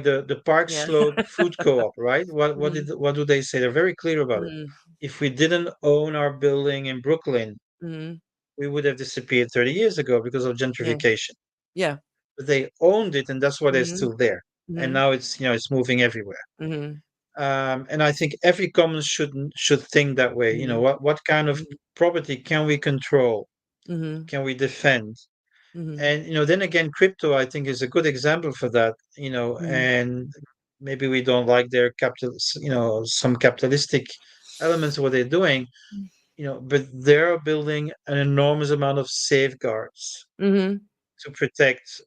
the Park Yeah. Slope Food Co-op, right? Mm, What do they say? They're very clear about it. mm, If we didn't own our building in Brooklyn, mm, we would have disappeared 30 years ago because of yeah, gentrification. yeah. But they owned it, and that's why they're Mhm, still there. And mhm, now it's moving everywhere. mhm, And I think every commons should think that way. mhm, What kind of mhm, property can we control? mhm, Can we defend? mhm, And then again, crypto I think is a good example for that. mhm, And maybe we don't like their some capitalistic elements of what they're doing, but they're building an enormous amount of safeguards mhm, to protect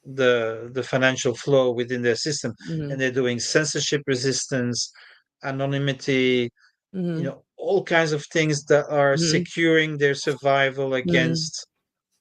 the financial flow within their system. And mhm, they're doing censorship resistance, anonymity, mhm, all kinds of things that are mhm, securing their survival mhm, against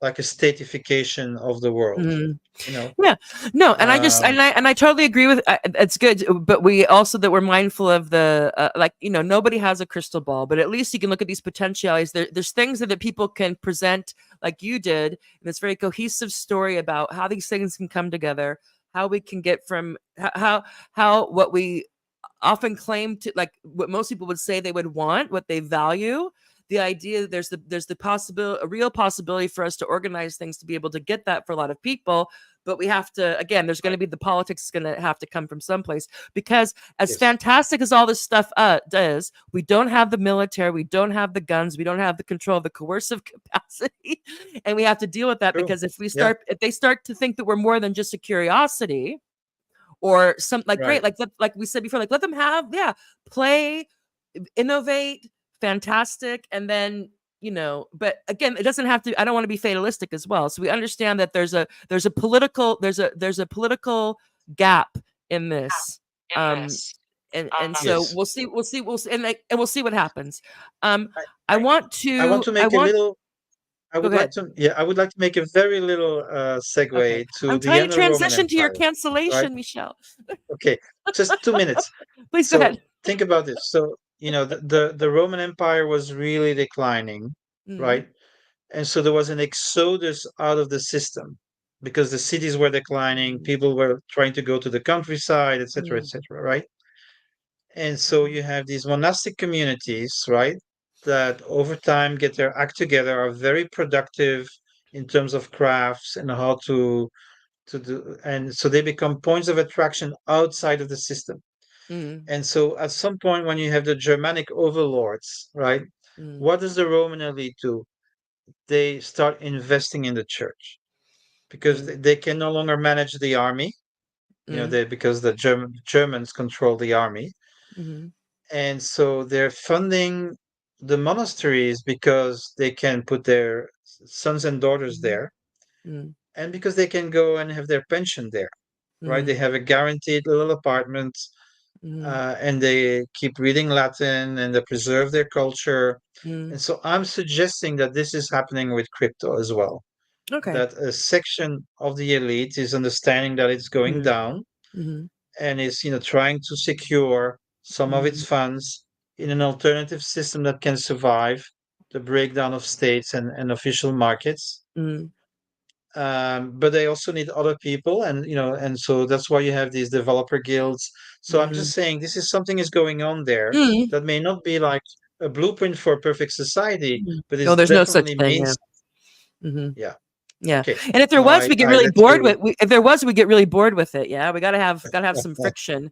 like a statification of the world mhm. you know Yeah, no, and um I totally agree with. It's good, but we also, that we're mindful of the like, nobody has a crystal ball, but at least you can look at these potentialities. There's things that people can present, like you did, in this very cohesive story about how these things can come together, how we can get from how what we often claim to, like, what most people would say they would want, what they value, the idea that there's the possibility, a real possibility for us to organize things to be able to get that for a lot of people. But we have to, again, there's going to right be, the politics is going to have to come from someplace, because as yes fantastic as all this stuff does, we don't have the military, we don't have the guns, we don't have the control, the coercive capacity, and we have to deal with that, true because yeah if they start to think that we're more than just a curiosity, or some, like, great, right like we said before, like, let them have, yeah, play, innovate, fantastic, and then, but again, it doesn't have to, I don't want to be fatalistic as well. So we understand that there's a political gap in this. um and so yes we'll see what happens. um i I want I want to, to make a little I go would like ahead. to yeah I would like to make a very little Okay, segue to I'm the trying to end of the Roman transition to your Empire, right? cancellation, Michel. Okay, just 2 minutes. Please go ahead. So think about this. So the Roman Empire was really declining, Mm, right? And so there was an exodus out of the system because the cities were declining, mm, people were trying to go to the countryside, etc., mm, etc., right? And so you have these monastic communities, right, that over time get their act together, are very productive in terms of crafts and how to do, and so they become points of attraction outside of the system. mm, And so at some point when you have the Germanic overlords, right, mm, what does the Roman elite do? They start investing in the church because mm, they can no longer manage the army, mm, because the Germans control the army. mhm, and so they're funding the monasteries because they can put their sons and daughters Mhm. there, Mm, and because they can go and have their pension there, right? mm, They have a guaranteed little apartment, mm, and they keep reading Latin and they preserve their culture. mm. And so I'm suggesting that this is happening with crypto as well, Okay. that a section of the elite is understanding that it's going Mm, down mhm, and is, trying to secure some of its mm, funds in an alternative system that can survive the breakdown of states and official markets. mm, But they also need other people, and so that's why you have these developer guilds. So I'm mm, just saying this is something is going on there mm, that may not be like a blueprint for a perfect society, mm. but Oh, it there's no such definitely thing. Yeah. means, Hmm. yeah. Yeah. Okay, And if there now was, I we get I really let bored you. with. If there was, we get really bored with it. Yeah. We gotta have some friction.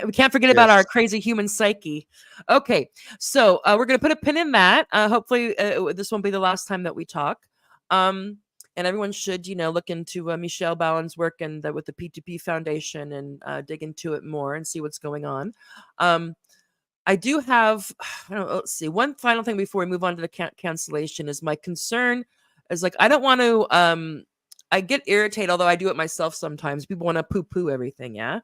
We can't forget about our Yes. crazy human psyche. Okay, so we're gonna put a pin in that. Hopefully, this won't be the last time that we talk. Um, and everyone should, look into Michel Bauwens' work and with the P2P Foundation and dig into it more and see what's going on. Um, I do have, I don't know, let's see, one final thing before we move on to the cancellation is my concern is like, I don't want to, I get irritated, although I do it myself sometimes. People want to poo poo everything. Yeah.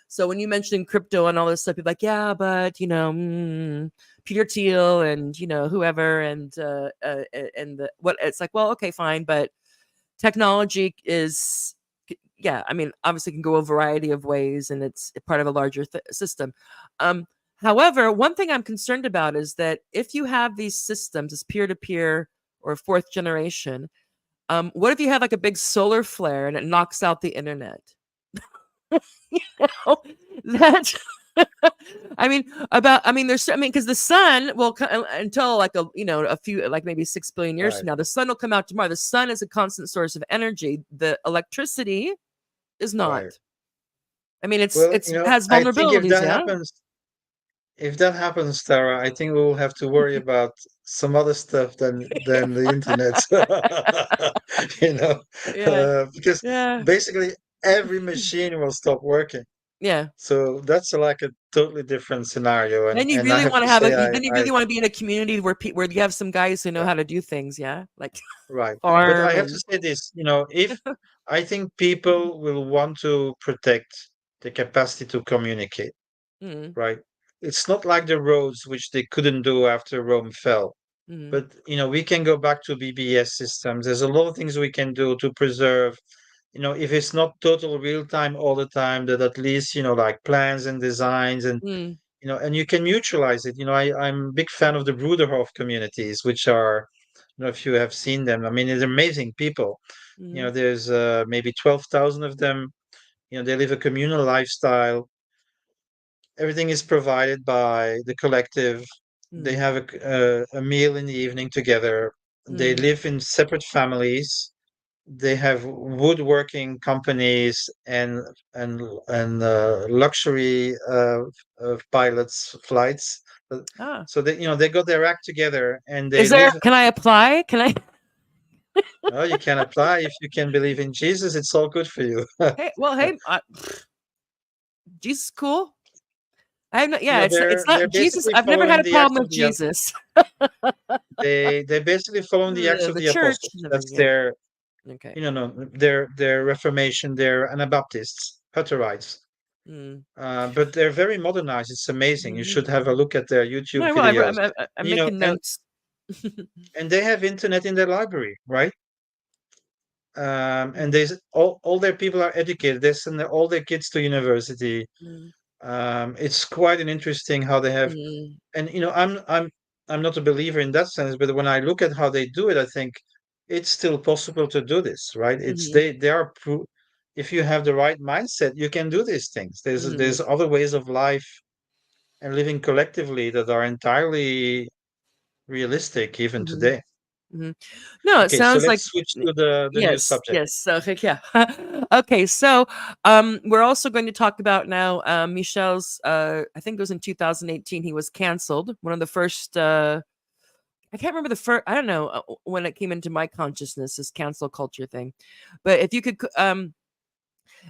So when you mentioned crypto and all this stuff, you're like, yeah, but, Peter Thiel and, whoever and what it's like, well, okay, fine. But technology is, yeah, I mean, obviously can go a variety of ways and it's part of a larger system. Um, However, one thing I'm concerned about is that if you have these systems, this peer to peer or fourth generation, what if you have like a big solar flare and it knocks out the internet? You know, that there's, because the sun will until like a few, like maybe 6 billion years Right. from now, the sun will come out tomorrow. The sun is a constant source of energy. The electricity is Right. not. I mean, it's Well, it's has I think vulnerabilities. Yeah. if that happens, Tara, I think we will have to worry about some other stuff than the internet. you know, Yeah. because Yeah. basically every machine will stop working. Yeah. So that's like a totally different scenario, and Then you and I really have want to to have a. say, Then you I really want to be in a community where you have some guys who know yeah, how to do things. Yeah, like right. But I farm have to and. say this, if I think people will want to protect the capacity to communicate, Mm, right? It's not like the roads, which they couldn't do after Rome fell. mm, But we can go back to BBS systems. There's a lot of things we can do to preserve. If it's not total real time all the time, that at least like plans and designs mm, and you can mutualize it. I'm a big fan of the Bruderhof communities, which are, if you have seen them. I mean, it's amazing people. mm, There's maybe 12,000 of them. They live a communal lifestyle. Everything is provided by the collective. They mm, have a meal in the evening together. They mm. live in separate families. They have woodworking companies and luxury pilots flights. Uh, Ah, So they got their act together and they is there? live. Can I apply? Can I? Oh, you can apply if you can believe in Jesus. It's all good for you. Hey, well, hey, Jesus, is cool. I have no. Yeah, it's They're not Jesus. basically I've never had following a the problem acts of with the Jesus. they basically following the acts of The the church apostles. and everything. That's Yeah. their Okay. no, their Reformation. They're Anabaptists, Hutterites. Mm, But they're very modernized. It's amazing. You should mhm. have a look at their No, YouTube I will. videos. I'm You know, making and, notes. and they have internet in their library, right? And Mm, all their people are educated. They send all their kids to university. mm, It's quite an interesting how they have. mm, And I'm not a believer in that sense, but when I look at how they do it, I think it's still possible to do this, right? It's mhm, they are. If you have the right mindset, you can do these things. There's mhm, other ways of life and living collectively that are entirely realistic even mhm, today. mhm. No, it Okay, so sounds like let's switch to the new yes, subject. yes. So yeah. Okay, so we're also going to talk about now Michel's I think it was in 2018 he was canceled. One of the first I can't remember the first I don't know when it came into my consciousness this cancel culture thing. But if you could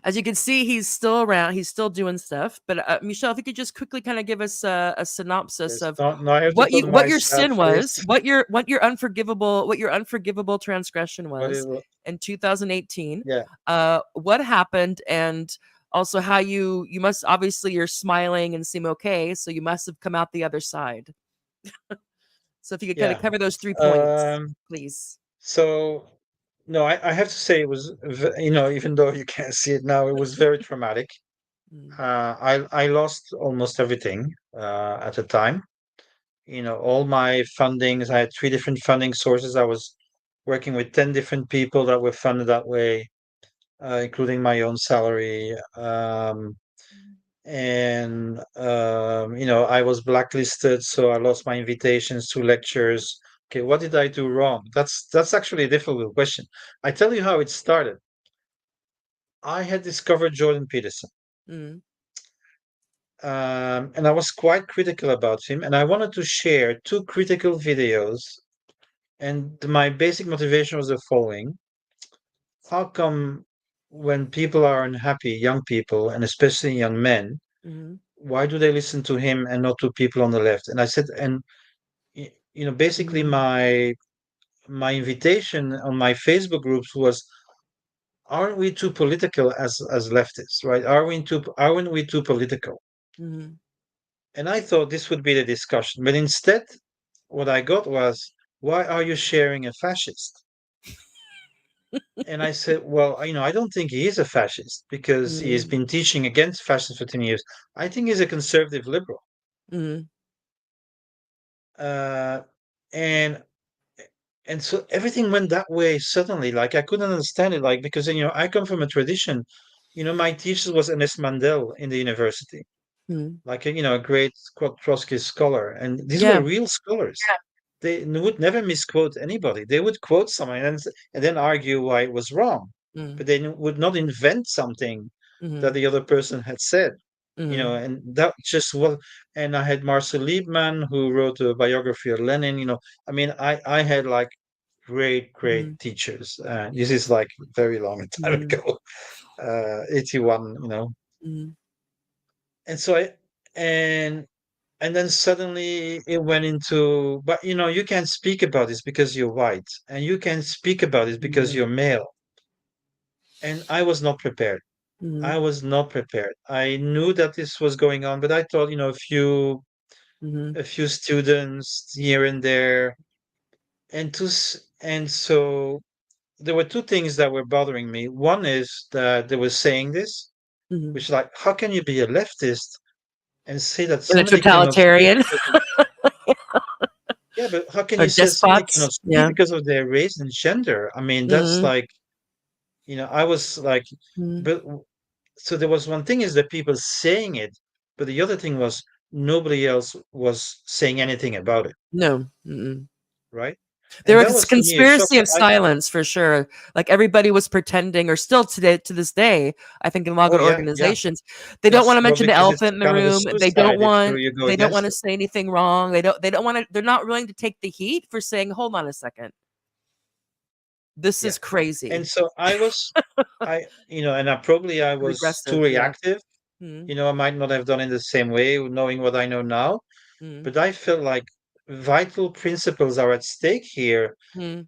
As you can see, he's still around. He's still doing stuff. But Michelle, if you could just quickly kind of give us a synopsis Yes. of Now I have to put what your myself sin was, first. what your unforgivable transgression What it was wa- in 2018. yeah, What happened, and also how you must, obviously you're smiling and seem okay, so you must have come out the other side. So if you could kind of yeah. cover those 3 points, Um, please. so no, I have to say it was, even though you can't see it now, it was very traumatic. Mm, I lost almost everything at the time. All my fundings. I had three different funding sources. I was working with 10 different people that were funded that way, including my own salary. And I was blacklisted, so I lost my invitations to lectures. Okay, what did I do wrong? That's actually a difficult question. I tell you how it started. I had discovered Jordan Peterson, mm, and I was quite critical about him, and I wanted to share two critical videos. And my basic motivation was the following: how come when people are unhappy, young people, and especially young men, mm, why do they listen to him and not to people on the left? And I said, and basically mm, my invitation on my Facebook groups was, aren't we too political as leftists, right? Aren't we too political? mm, And I thought this would be the discussion, but instead, what I got was, why are you sharing a fascist? And I said, well, I don't think he is a fascist because he has mm, been teaching against fascism for 10 years. I think he's a conservative liberal. mm, Uh, and and so everything went that way suddenly. Like I couldn't understand it, like because I come from a tradition. My teacher was Ernest Mandel in the university, mm. like a great Trotskyist scholar, and these were Yeah. real scholars. They would never misquote anybody. They would quote someone and then argue why it was wrong, Mm, but they would not invent something that mm, the other person had said. mm, And that just was. And I had Marcel Liebman, who wrote a biography of Lenin. I mean, I had like great mm, teachers. This is like very long time mm, ago, 81. mm, And so and then suddenly it went into, but you can't speak about this because you're white, and you can't speak about this because mm, you're male. And I was not prepared. I mm, was not prepared. I knew that this was going on, but I thought, mm, a few students here and there, and so there were two things that were bothering me. One is that they were saying this, mm. which like, how can you be a leftist and say that And a somebody cannot speak totalitarian because of, yeah, but how can or you say somebody despots. cannot speak Yeah. because of their race and gender? I mean, that's Mm, like, I was like, mm. but so there was one thing is that people saying it, but the other thing was nobody else was saying anything about it, No. Mm-mm. right? There And that was was for me a shock. conspiracy of silence for sure. Like everybody was pretending, or still today to this day, I think in a lot Oh of yeah, yeah. organizations, they don't want Yes, to well, mention the because it's elephant in the kind of a room. They don't suicide if want you go they don't want against to it. say anything wrong. They don't want to. They're not willing to take the heat for saying, "Hold on a second, this Yeah. is crazy, And so and I was too regressive." Yeah. reactive. Mm, I might not have done it the same way, knowing what I know now, mm, but I felt like vital principles are at stake here. mm,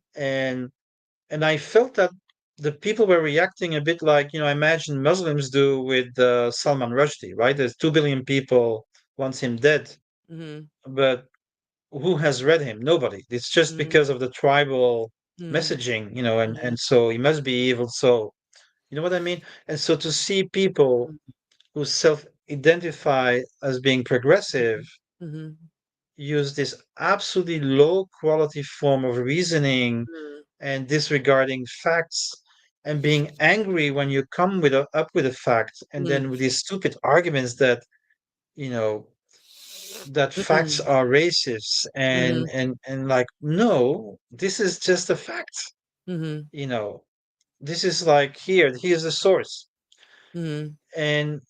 And I felt that the people were reacting a bit like, I imagine Muslims do with Salman Rushdie, right? There's 2 billion people wants him dead, mm, but who has read him? Nobody. It's just mm, because of the tribal mm, messaging, and mm, so he must be evil. So, you know what I mean? And so to see people mm, who self-identify as being progressive mm, mhm, use this absolutely low quality form of reasoning mm, and disregarding facts and being angry when you come up with a fact, and mm, then with these stupid arguments that you know that facts mm, are racist, and mhm, like, no, this is just a fact. mhm, you know this is like, here's the source. mhm, And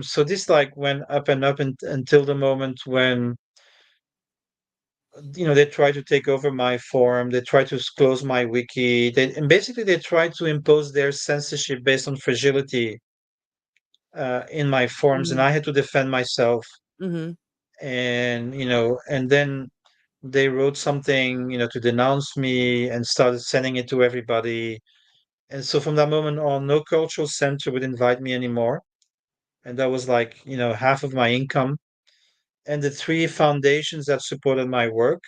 so this like went up and up until the moment when they try to take over my forum. They try to close my wiki. And basically they try to impose their censorship based on fragility in my forums, and Mhm. I had to defend myself. Mhm. And and then they wrote something, to denounce me and started sending it to everybody. And so from that moment on, no cultural center would invite me anymore. And that was like, half of my income. And the three foundations that supported my work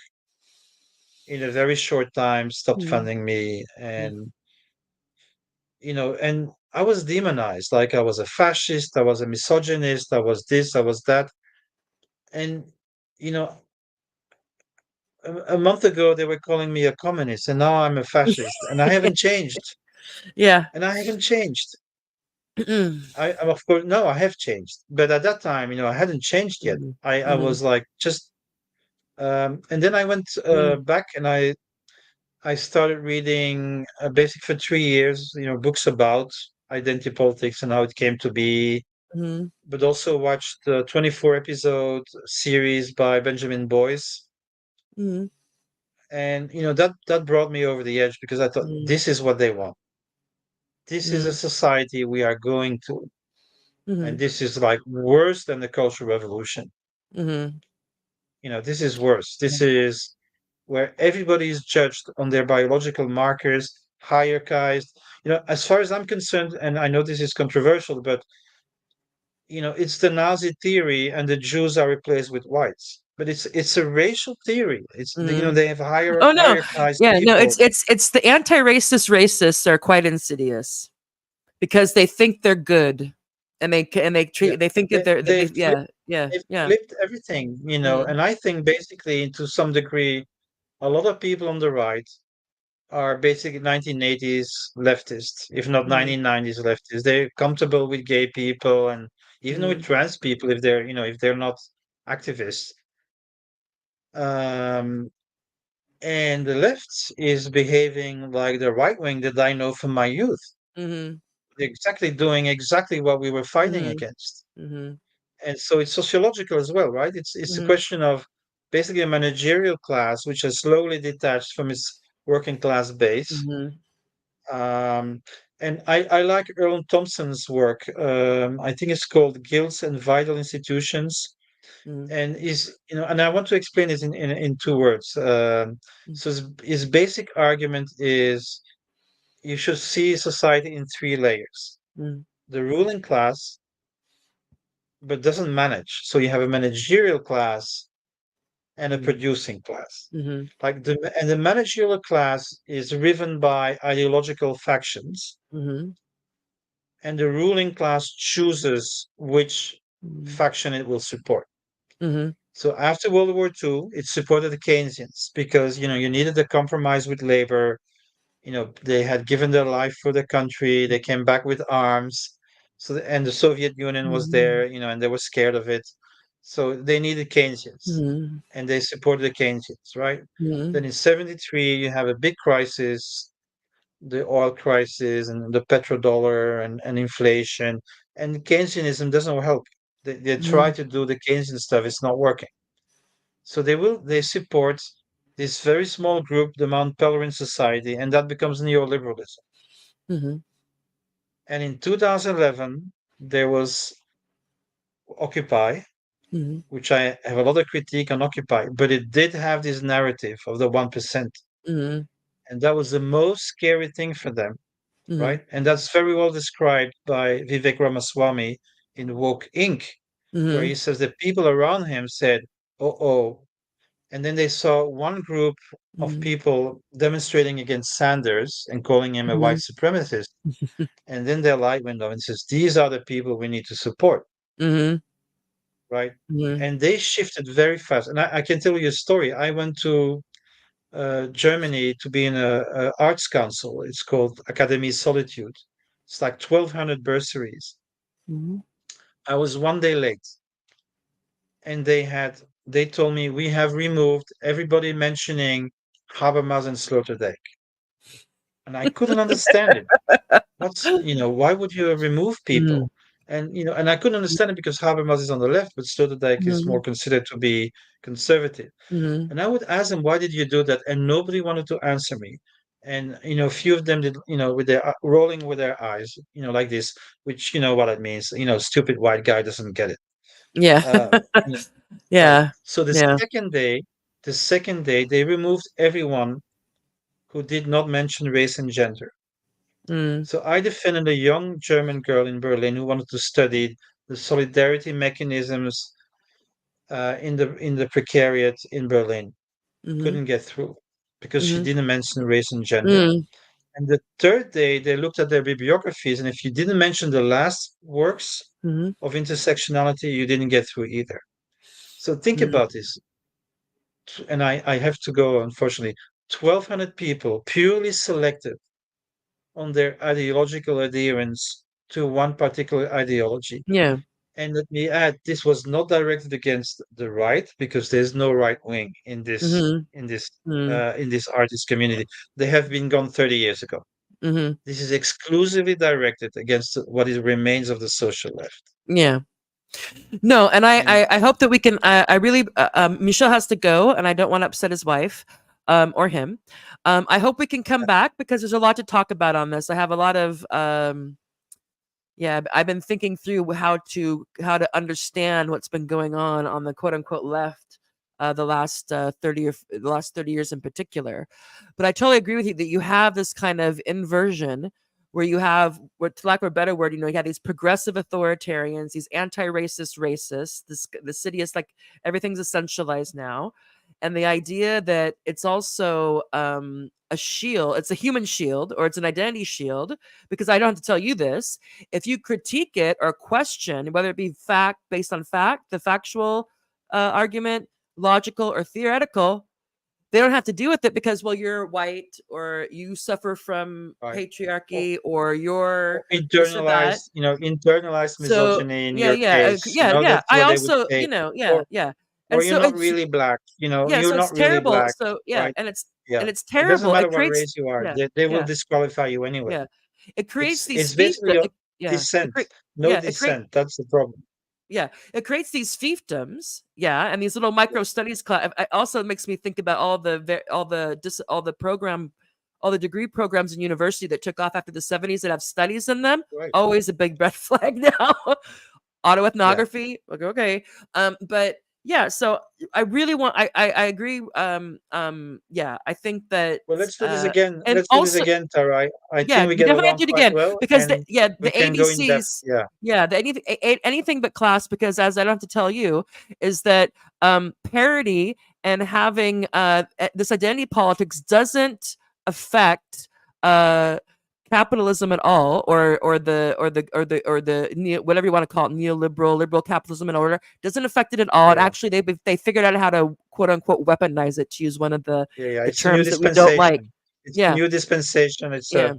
in a very short time stopped Mhm. funding me. And I was demonized. Like I was a fascist, I was a misogynist, I was this, I was that. And, you know, a month ago they were calling me a communist, and now I'm a fascist, and I haven't changed. Yeah. And I haven't changed. Mhm. Of course, no, I have changed. But at that time, I hadn't changed yet. Mhm. I Mhm. was like just, and then I went Mhm. back and I started reading basic for 3 years, books about identity politics and how it came to be, Mhm. but also watched the 24 episode series by Benjamin Boyce. Mhm. And that brought me over the edge because I thought Mhm. this is what they want. This is a Mhm. society we are going to, and Mhm. this is like worse than the Cultural Revolution. Mhm. This is worse. This is where everybody is judged on their biological markers, hierarchized. As far as I'm concerned, and I know this is controversial, but it's the Nazi theory, and the Jews are replaced with whites. But it's a racial theory. Mhm. They have Oh no. hierarchized Yeah, no, people. it's the anti-racist racists are quite insidious because they think they're good and they Yeah, treat they think that they they they flip yeah, yeah, they've yeah. flipped everything, Mm, and I think basically to some degree, a lot of people on the right are basically 1980s leftists, if not mhm, 1990s leftists. They're comfortable with gay people and even with mhm, trans people if they're not activists. Um, and the left is behaving like the right wing that I know from my youth. mhm, They're exactly doing exactly what we were fighting mhm, against. mhm, And so it's sociological as well, right? It's a mhm, question of basically a managerial class which has slowly detached from its working class base. mhm, Um, and I like Erland Thompson's work. I think it's called Guilds and Vital Institutions. mhm, And I want to explain it in two words. So his basic argument is you should see society in three layers. mhm, The ruling class, but doesn't manage. So you have a managerial class and a mhm, producing class. mhm, The managerial class is driven by ideological factions, mhm, and the ruling class chooses which mhm, faction it will support. mhm, So after World War II, it supported the Keynesians because you needed a compromise with labor. They had given their life for the country. They came back with arms. And the Soviet Union was mhm, there, and they were scared of it. So they needed Keynesians, mhm, and they supported the Keynesians, right? Then mhm, in 73, you have a big crisis, the oil crisis and the petrodollar and inflation. And Keynesianism doesn't help. They try mhm, to do the Keynesian stuff, it's not working. So they support this very small group, the Mount Pelerin Society, and that becomes neoliberalism. mhm, And in 2011, there was Occupy, mhm, which I have a lot of critique on Occupy, but it did have this narrative of the 1%. mhm, And that was the most scary thing for them, mhm, right? And that's very well described by Vivek Ramaswamy in Woke Inc., where he mhm, says that people around him said, oh. And then they saw one group of mhm, people demonstrating against Sanders and calling him a white mhm, supremacist. And then their light went on and says, these are the people we need to support, mhm, right? mhm, And they shifted very fast. And I can tell you a story. I went to Germany to be in a arts council. It's called Academy Solitude. It's like 1,200 bursaries. mhm. I was one day late, and they told me we have removed everybody mentioning Habermas and Sloterdijk, and I couldn't understand it. Why would you remove Mhm. people? And and I couldn't understand it because Habermas is on the left, but Sloterdijk is more Mhm. considered to be conservative. Mhm. And I would ask them, why did you do that? And nobody wanted to answer me. And a few of them did, with their rolling with their eyes, like this, which you know what it means. Stupid white guy doesn't get it. Yeah. Uh, you know, Yeah. so Yeah. the second day, they removed everyone who did not mention race and gender. Mm. So I defended a young German girl in Berlin who wanted to study the solidarity mechanisms in the precariat in Berlin. Mhm. Couldn't get through because she Mhm. didn't mention race and gender. Mm. And the third day, they looked at their bibliographies, and if you didn't mention the last works Mhm. of intersectionality, you didn't get through either. So think about Mm. this. And I have to go, unfortunately. 1,200 people purely selected on their ideological adherence to one particular ideology. Yeah. And let me add, this was not directed against the right because there's no right wing in this Mhm. in this Mm. in this artist community. They have been gone 30 years ago. Mhm. This is exclusively directed against what is remains of the social left. Yeah. No, and I, And I, I hope that we can. I really, Michel has to go, and I don't want to upset his wife, or him. I hope we can come back because there's a lot to talk about on this. I have a lot of, yeah, I've been thinking through how to understand what's been going on the quote unquote left, the last 30 years in particular. But I totally agree with you that you have this kind of inversion where you have, what, to lack of a better word, you have these progressive authoritarians, these anti-racist racists. The city is like everything's essentialized now, and the idea that it's also a shield, it's a human shield or it's an identity shield, because I don't have to tell you this. If you critique it or question, whether it be fact based on fact, the factual argument, logical or theoretical, they don't have to deal with it because, well, you're white or you suffer from right, or, patriarchy or you're or this or that. internalized So misogyny in yeah, your yeah, case. yeah. That's I what they would also, say. yeah, Or yeah, or and you're so not it's, really black. yeah, You're so it's not really terrible. black, So yeah, right? and it's Yeah. It doesn't terrible. matter It what creates, race you are. yeah, They will yeah, disqualify you anyway. yeah. It creates these It's basically your yeah, dissent. No yeah, it create dissent. That's the problem. yeah, it creates these fiefdoms, yeah, and these little micro studies class. It also makes me think about all the program, all the degree programs in university that took off after the 70s that have studies in them. Right. Always a big red flag now. Yeah. Autoethnography, okay. But yeah, so I really want. I agree. Yeah, I think that, Well, let's do this again. and Let's do this also, again, Tara. I yeah, think we we get definitely have along to do it quite again well, because and the we can go in depth. ABCs, Yeah. yeah, anything but class, because as I don't have to tell you, is that parity and having this identity politics doesn't affect uh capitalism at all, or whatever you want to call it, neoliberal liberal capitalism in order, doesn't affect it at all. Yeah. And Yeah. actually they figured out how to quote unquote weaponize it, to use one of Yeah. Yeah. the It's a new terms that we don't like. dispensation. It's a Yeah, new dispensation. yeah,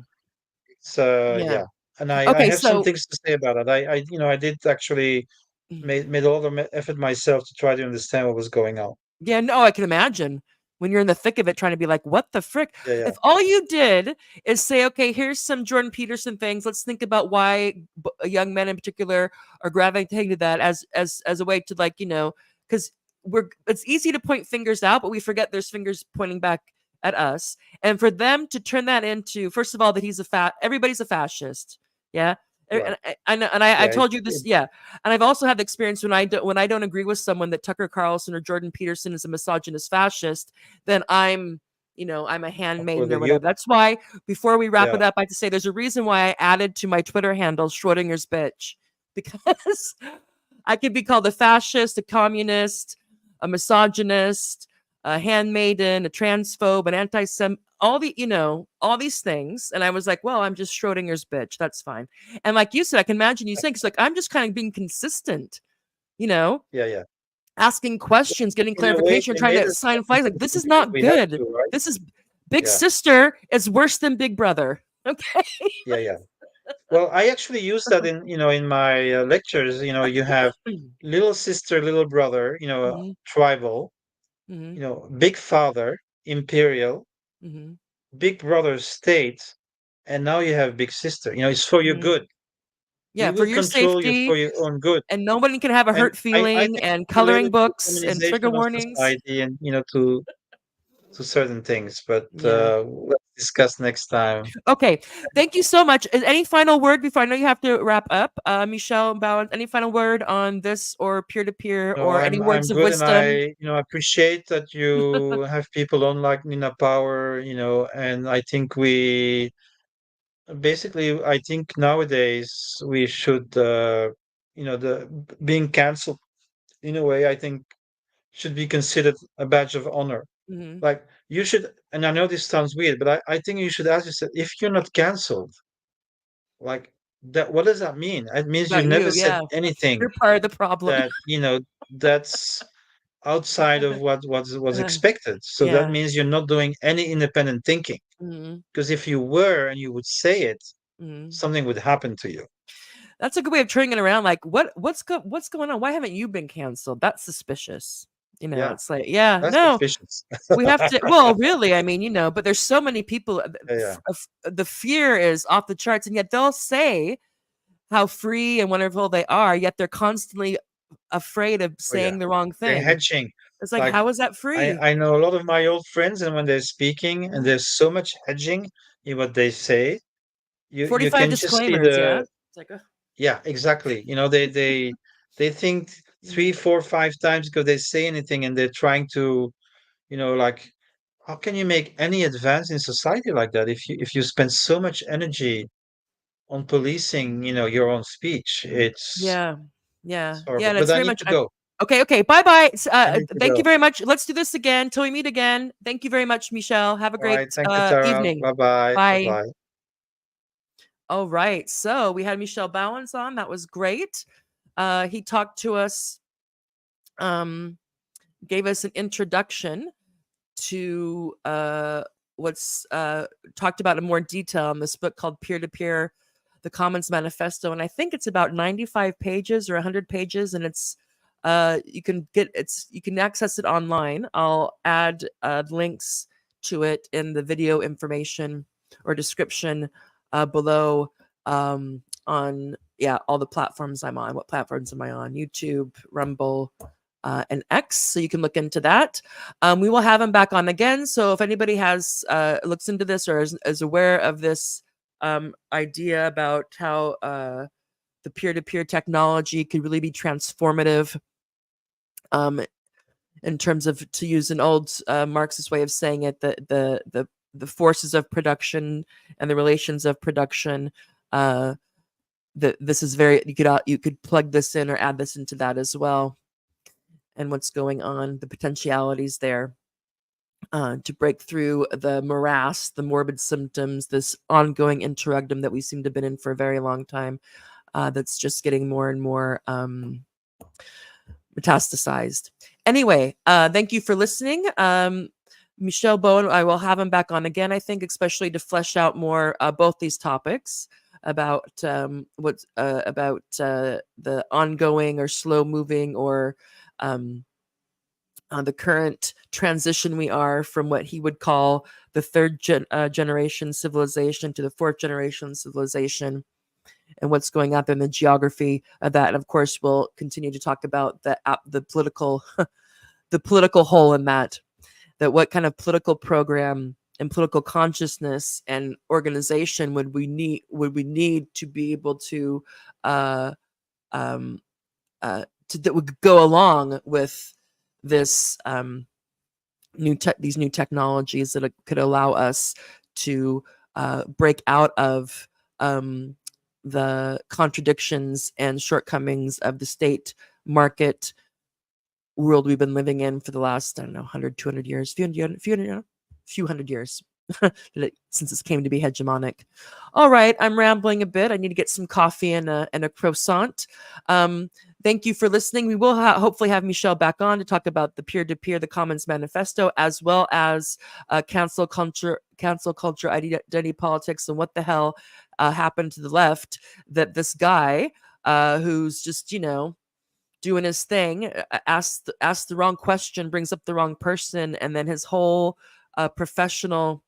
yeah. Yeah. And I Okay, have some so things to say about it. I did actually made a lot of effort myself to try to understand what was going on. yeah, no, I can imagine when you're in the thick of it trying to be like, what the frick? Yeah. Yeah. If all you did is say, okay, here's some Jordan Peterson things. Let's think about why young men in particular are gravitating to that as a way to, like, because it's easy to point fingers out, but we forget there's fingers pointing back at us. And for them to turn that into, first of all, that everybody's a fascist. Yeah. Right. I know, and I Yeah. told you this, yeah. And I've also had the experience when I don't agree with someone that Tucker Carlson or Jordan Peterson is a misogynist fascist, then I'm a With handmaiden the or youth. whatever. That's why, before we wrap Yeah. it up, I have to say there's a reason why I added to my Twitter handle Schrodinger's bitch, because I could be called a fascist, a communist, a misogynist, a handmaiden, a transphobe, an anti-Sem, all these things. And I was like, well, I'm just Schrodinger's bitch. That's fine. And like you said, I can imagine you saying, it's like, I'm just kind of being consistent, you know, Yeah. Yeah. asking questions, getting In a way, clarification, they trying made to us sign flags. Like, this is because not we have good. to, right? This is Big Yeah. Sister is worse than Big Brother. Okay. Yeah. Yeah. Well, I actually use that in my lectures. You have little sister, little brother, Hmm. tribal, Hmm. big father, imperial, Hmm. big brother, state, and now you have big sister. It's for your Hmm. good. We Yeah, for will your control you for safety, your own good. and nobody can have a And hurt I feeling, think and it's coloring related to books and trigger humanization of warnings. society and, to certain things. But Yeah. let's discuss next time. Okay. Thank you so much. Any final word before I know you have to wrap up? Michelle Bauwens, any final word on this or peer to peer No, or any I'm words of good, and wisdom? appreciate that you have people on like Nina Power, and I think I think nowadays we should, the being cancelled in a way, I think should be considered a badge of honor. Hmm. Like you should, and I know this sounds weird, but I think you should ask yourself, if you're not cancelled, like that, what does that mean? It means you About never you, said yeah. anything You're part of the problem. that, that's outside of what was Uh, expected. So that yeah. means you're not doing any independent thinking. Hmm. Because if you were and you would say it, Hmm. something would happen to you. That's a good way of turning it around. Like, what's going on? Why haven't you been canceled? That's suspicious. Yeah, It's like, yeah, that's no, suspicious. we have to. Well, really, I mean, but there's so many people. Yeah, yeah. The fear is off the charts, and yet they'll say how free and wonderful they are, yet they're constantly afraid of Oh, yeah. saying the wrong They're thing. hedging. It's like, Like how is that I, free? I know a lot of my old friends, and when they're speaking, and Mhm. there's so much hedging in what they say, you 45 can just see disclaimers, yeah. the. It's like, Yeah, exactly. They think mm, 3, 4, 5 times because they say anything, and they're trying to, like, how can you make any advance in society like that if you spend so much energy on policing, your own speech? yeah, It's yeah, yeah. horrible. And But it's I very need much. to go. Okay, okay. Bye, bye. I need to Thank you go. very much. Let's do this again till we meet again. Thank you very much, Michelle. Have a All right. great Thank you, Tara. evening. Bye bye. Bye Bye. bye. All right. So we had Michelle Bowens on. That was great. He talked to us, um, gave us an introduction to what's talked about in more detail in this book called Peer to Peer, the Commons Manifesto. And I think it's about 95 pages or 100 pages. And you can access it online. I'll add links to it in the video information or description below, on, yeah, all the platforms I'm on. What platforms am I on? YouTube, Rumble, and X. So you can look into that. We will have him back on again. So if anybody has looks into this or is aware of this idea about how the peer-to-peer technology could really be transformative, um, in terms of, to use an old Marxist way of saying it, the forces of production and the relations of production. Uh, this is very, you could plug this in or add this into that as well, and what's going on, the potentialities there. To break through the morass, the morbid symptoms, this ongoing interregnum that we seem to have been in for a very long time, that's just getting more and more metastasized. Anyway, thank you for listening. Michel Bowen, I will have him back on again, I think, especially to flesh out more both these topics about what's about the ongoing or slow moving or the current transition we are from what he would call the generation civilization to the fourth generation civilization, and what's going on there in the geography of that. And of course, we'll continue to talk about the political the political hole in that what kind of political program and political consciousness and organization would we need to be able to uh, um, that would go along with this these new technologies that could allow us to break out of um, the contradictions and shortcomings of the state market world we've been living in for the last, I don't know, 100, 200 years, few hundred years since it came to be hegemonic. All right, I'm rambling a bit. I need to get some coffee and a croissant. Um, thank you for listening. We will hopefully have Michelle back on to talk about the peer-to-peer, the Commons Manifesto, as well as cancel culture, identity politics, and what the hell happened to the left that this guy who's just, doing his thing, asks the wrong question, brings up the wrong person, and then his whole professional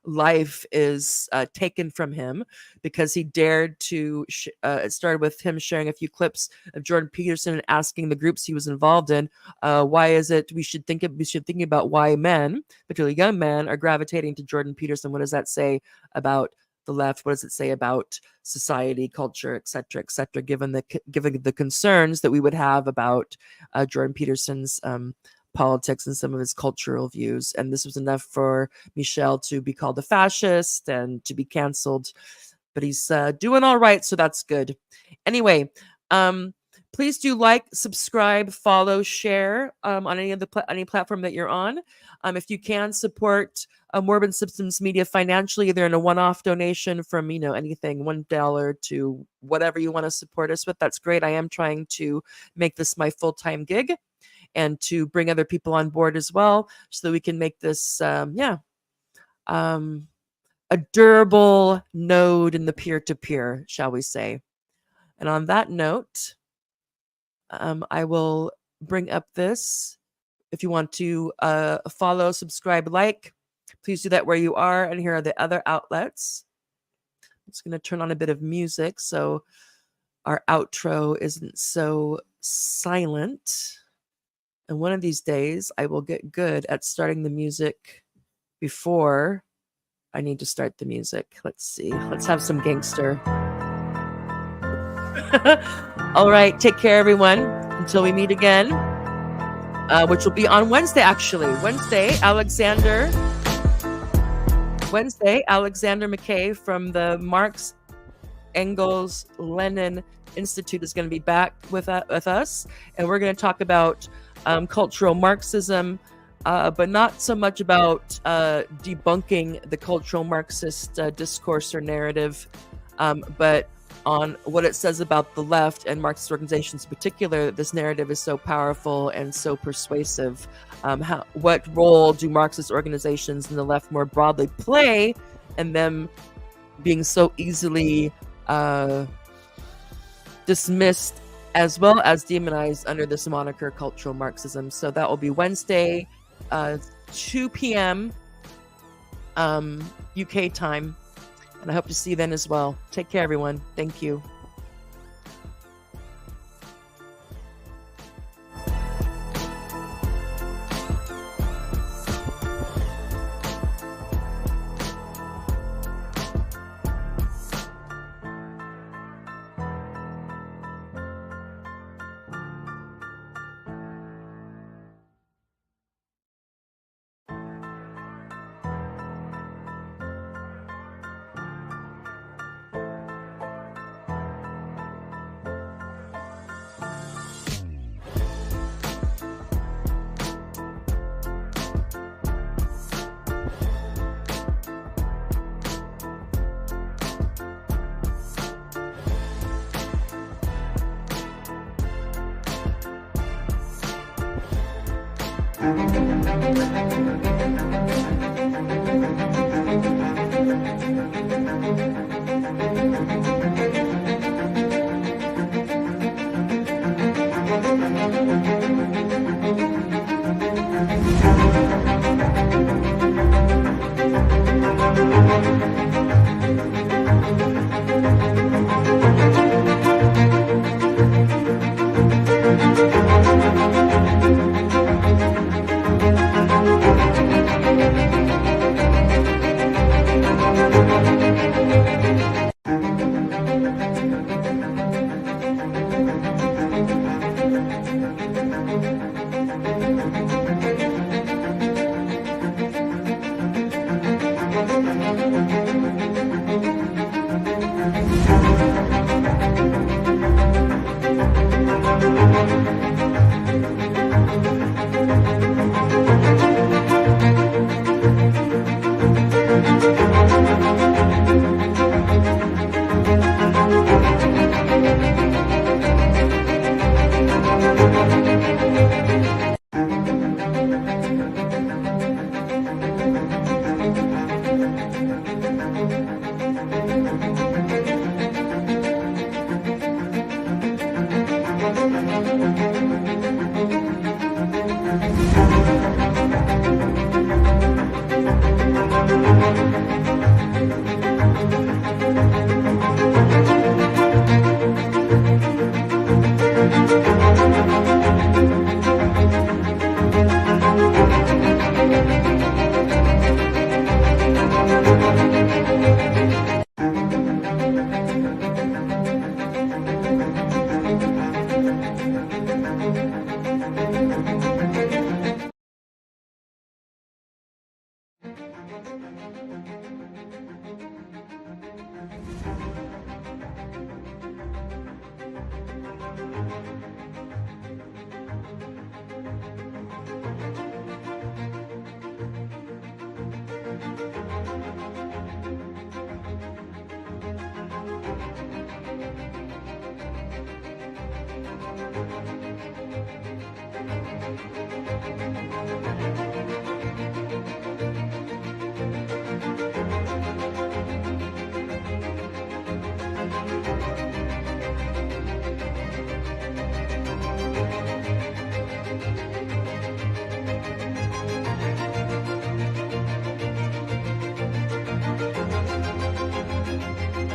life is taken from him because he dared to. It started with him sharing a few clips of Jordan Peterson and asking the groups he was involved in, why is it we should think about why men, particularly young men, are gravitating to Jordan Peterson. What does that say about the left? What does it say about society, culture, et cetera, given the concerns that we would have about Jordan Peterson's politics and some of his cultural views? And this was enough for Michel to be called a fascist and to be canceled. But he's doing all right, so that's good. Anyway, please do like, subscribe, follow, share on any platform that you're on. If you can support Morbid Symptoms Media financially, either in a one-off donation from anything $1 to whatever you want to support us with, that's great. I am trying to make this my full-time gig and to bring other people on board as well, so that we can make this a durable node in the peer-to-peer, shall we say. And on that note, I will bring up this. If you want to follow, subscribe, like, please do that where you are. And here are the other outlets. I'm just going to turn on a bit of music so our outro isn't so silent. And one of these days, I will get good at starting the music before I need to start the music. Let's see. Let's have some gangster. All right. Take care, everyone. Until we meet again, which will be on Wednesday, actually. Wednesday, Alexander McKay from the Marx, Engels, Lenin Institute is going to be back with us. And we're going to talk about cultural Marxism, but not so much about debunking the cultural Marxist discourse or narrative, but on what it says about the left and Marxist organizations in particular, that this narrative is so powerful and so persuasive. What role do Marxist organizations and the left more broadly play in them being so easily dismissed as well as demonized under this moniker cultural Marxism? So that will be Wednesday, 2 p.m. UK time. And I hope to see you then as well. Take care, everyone. Thank you.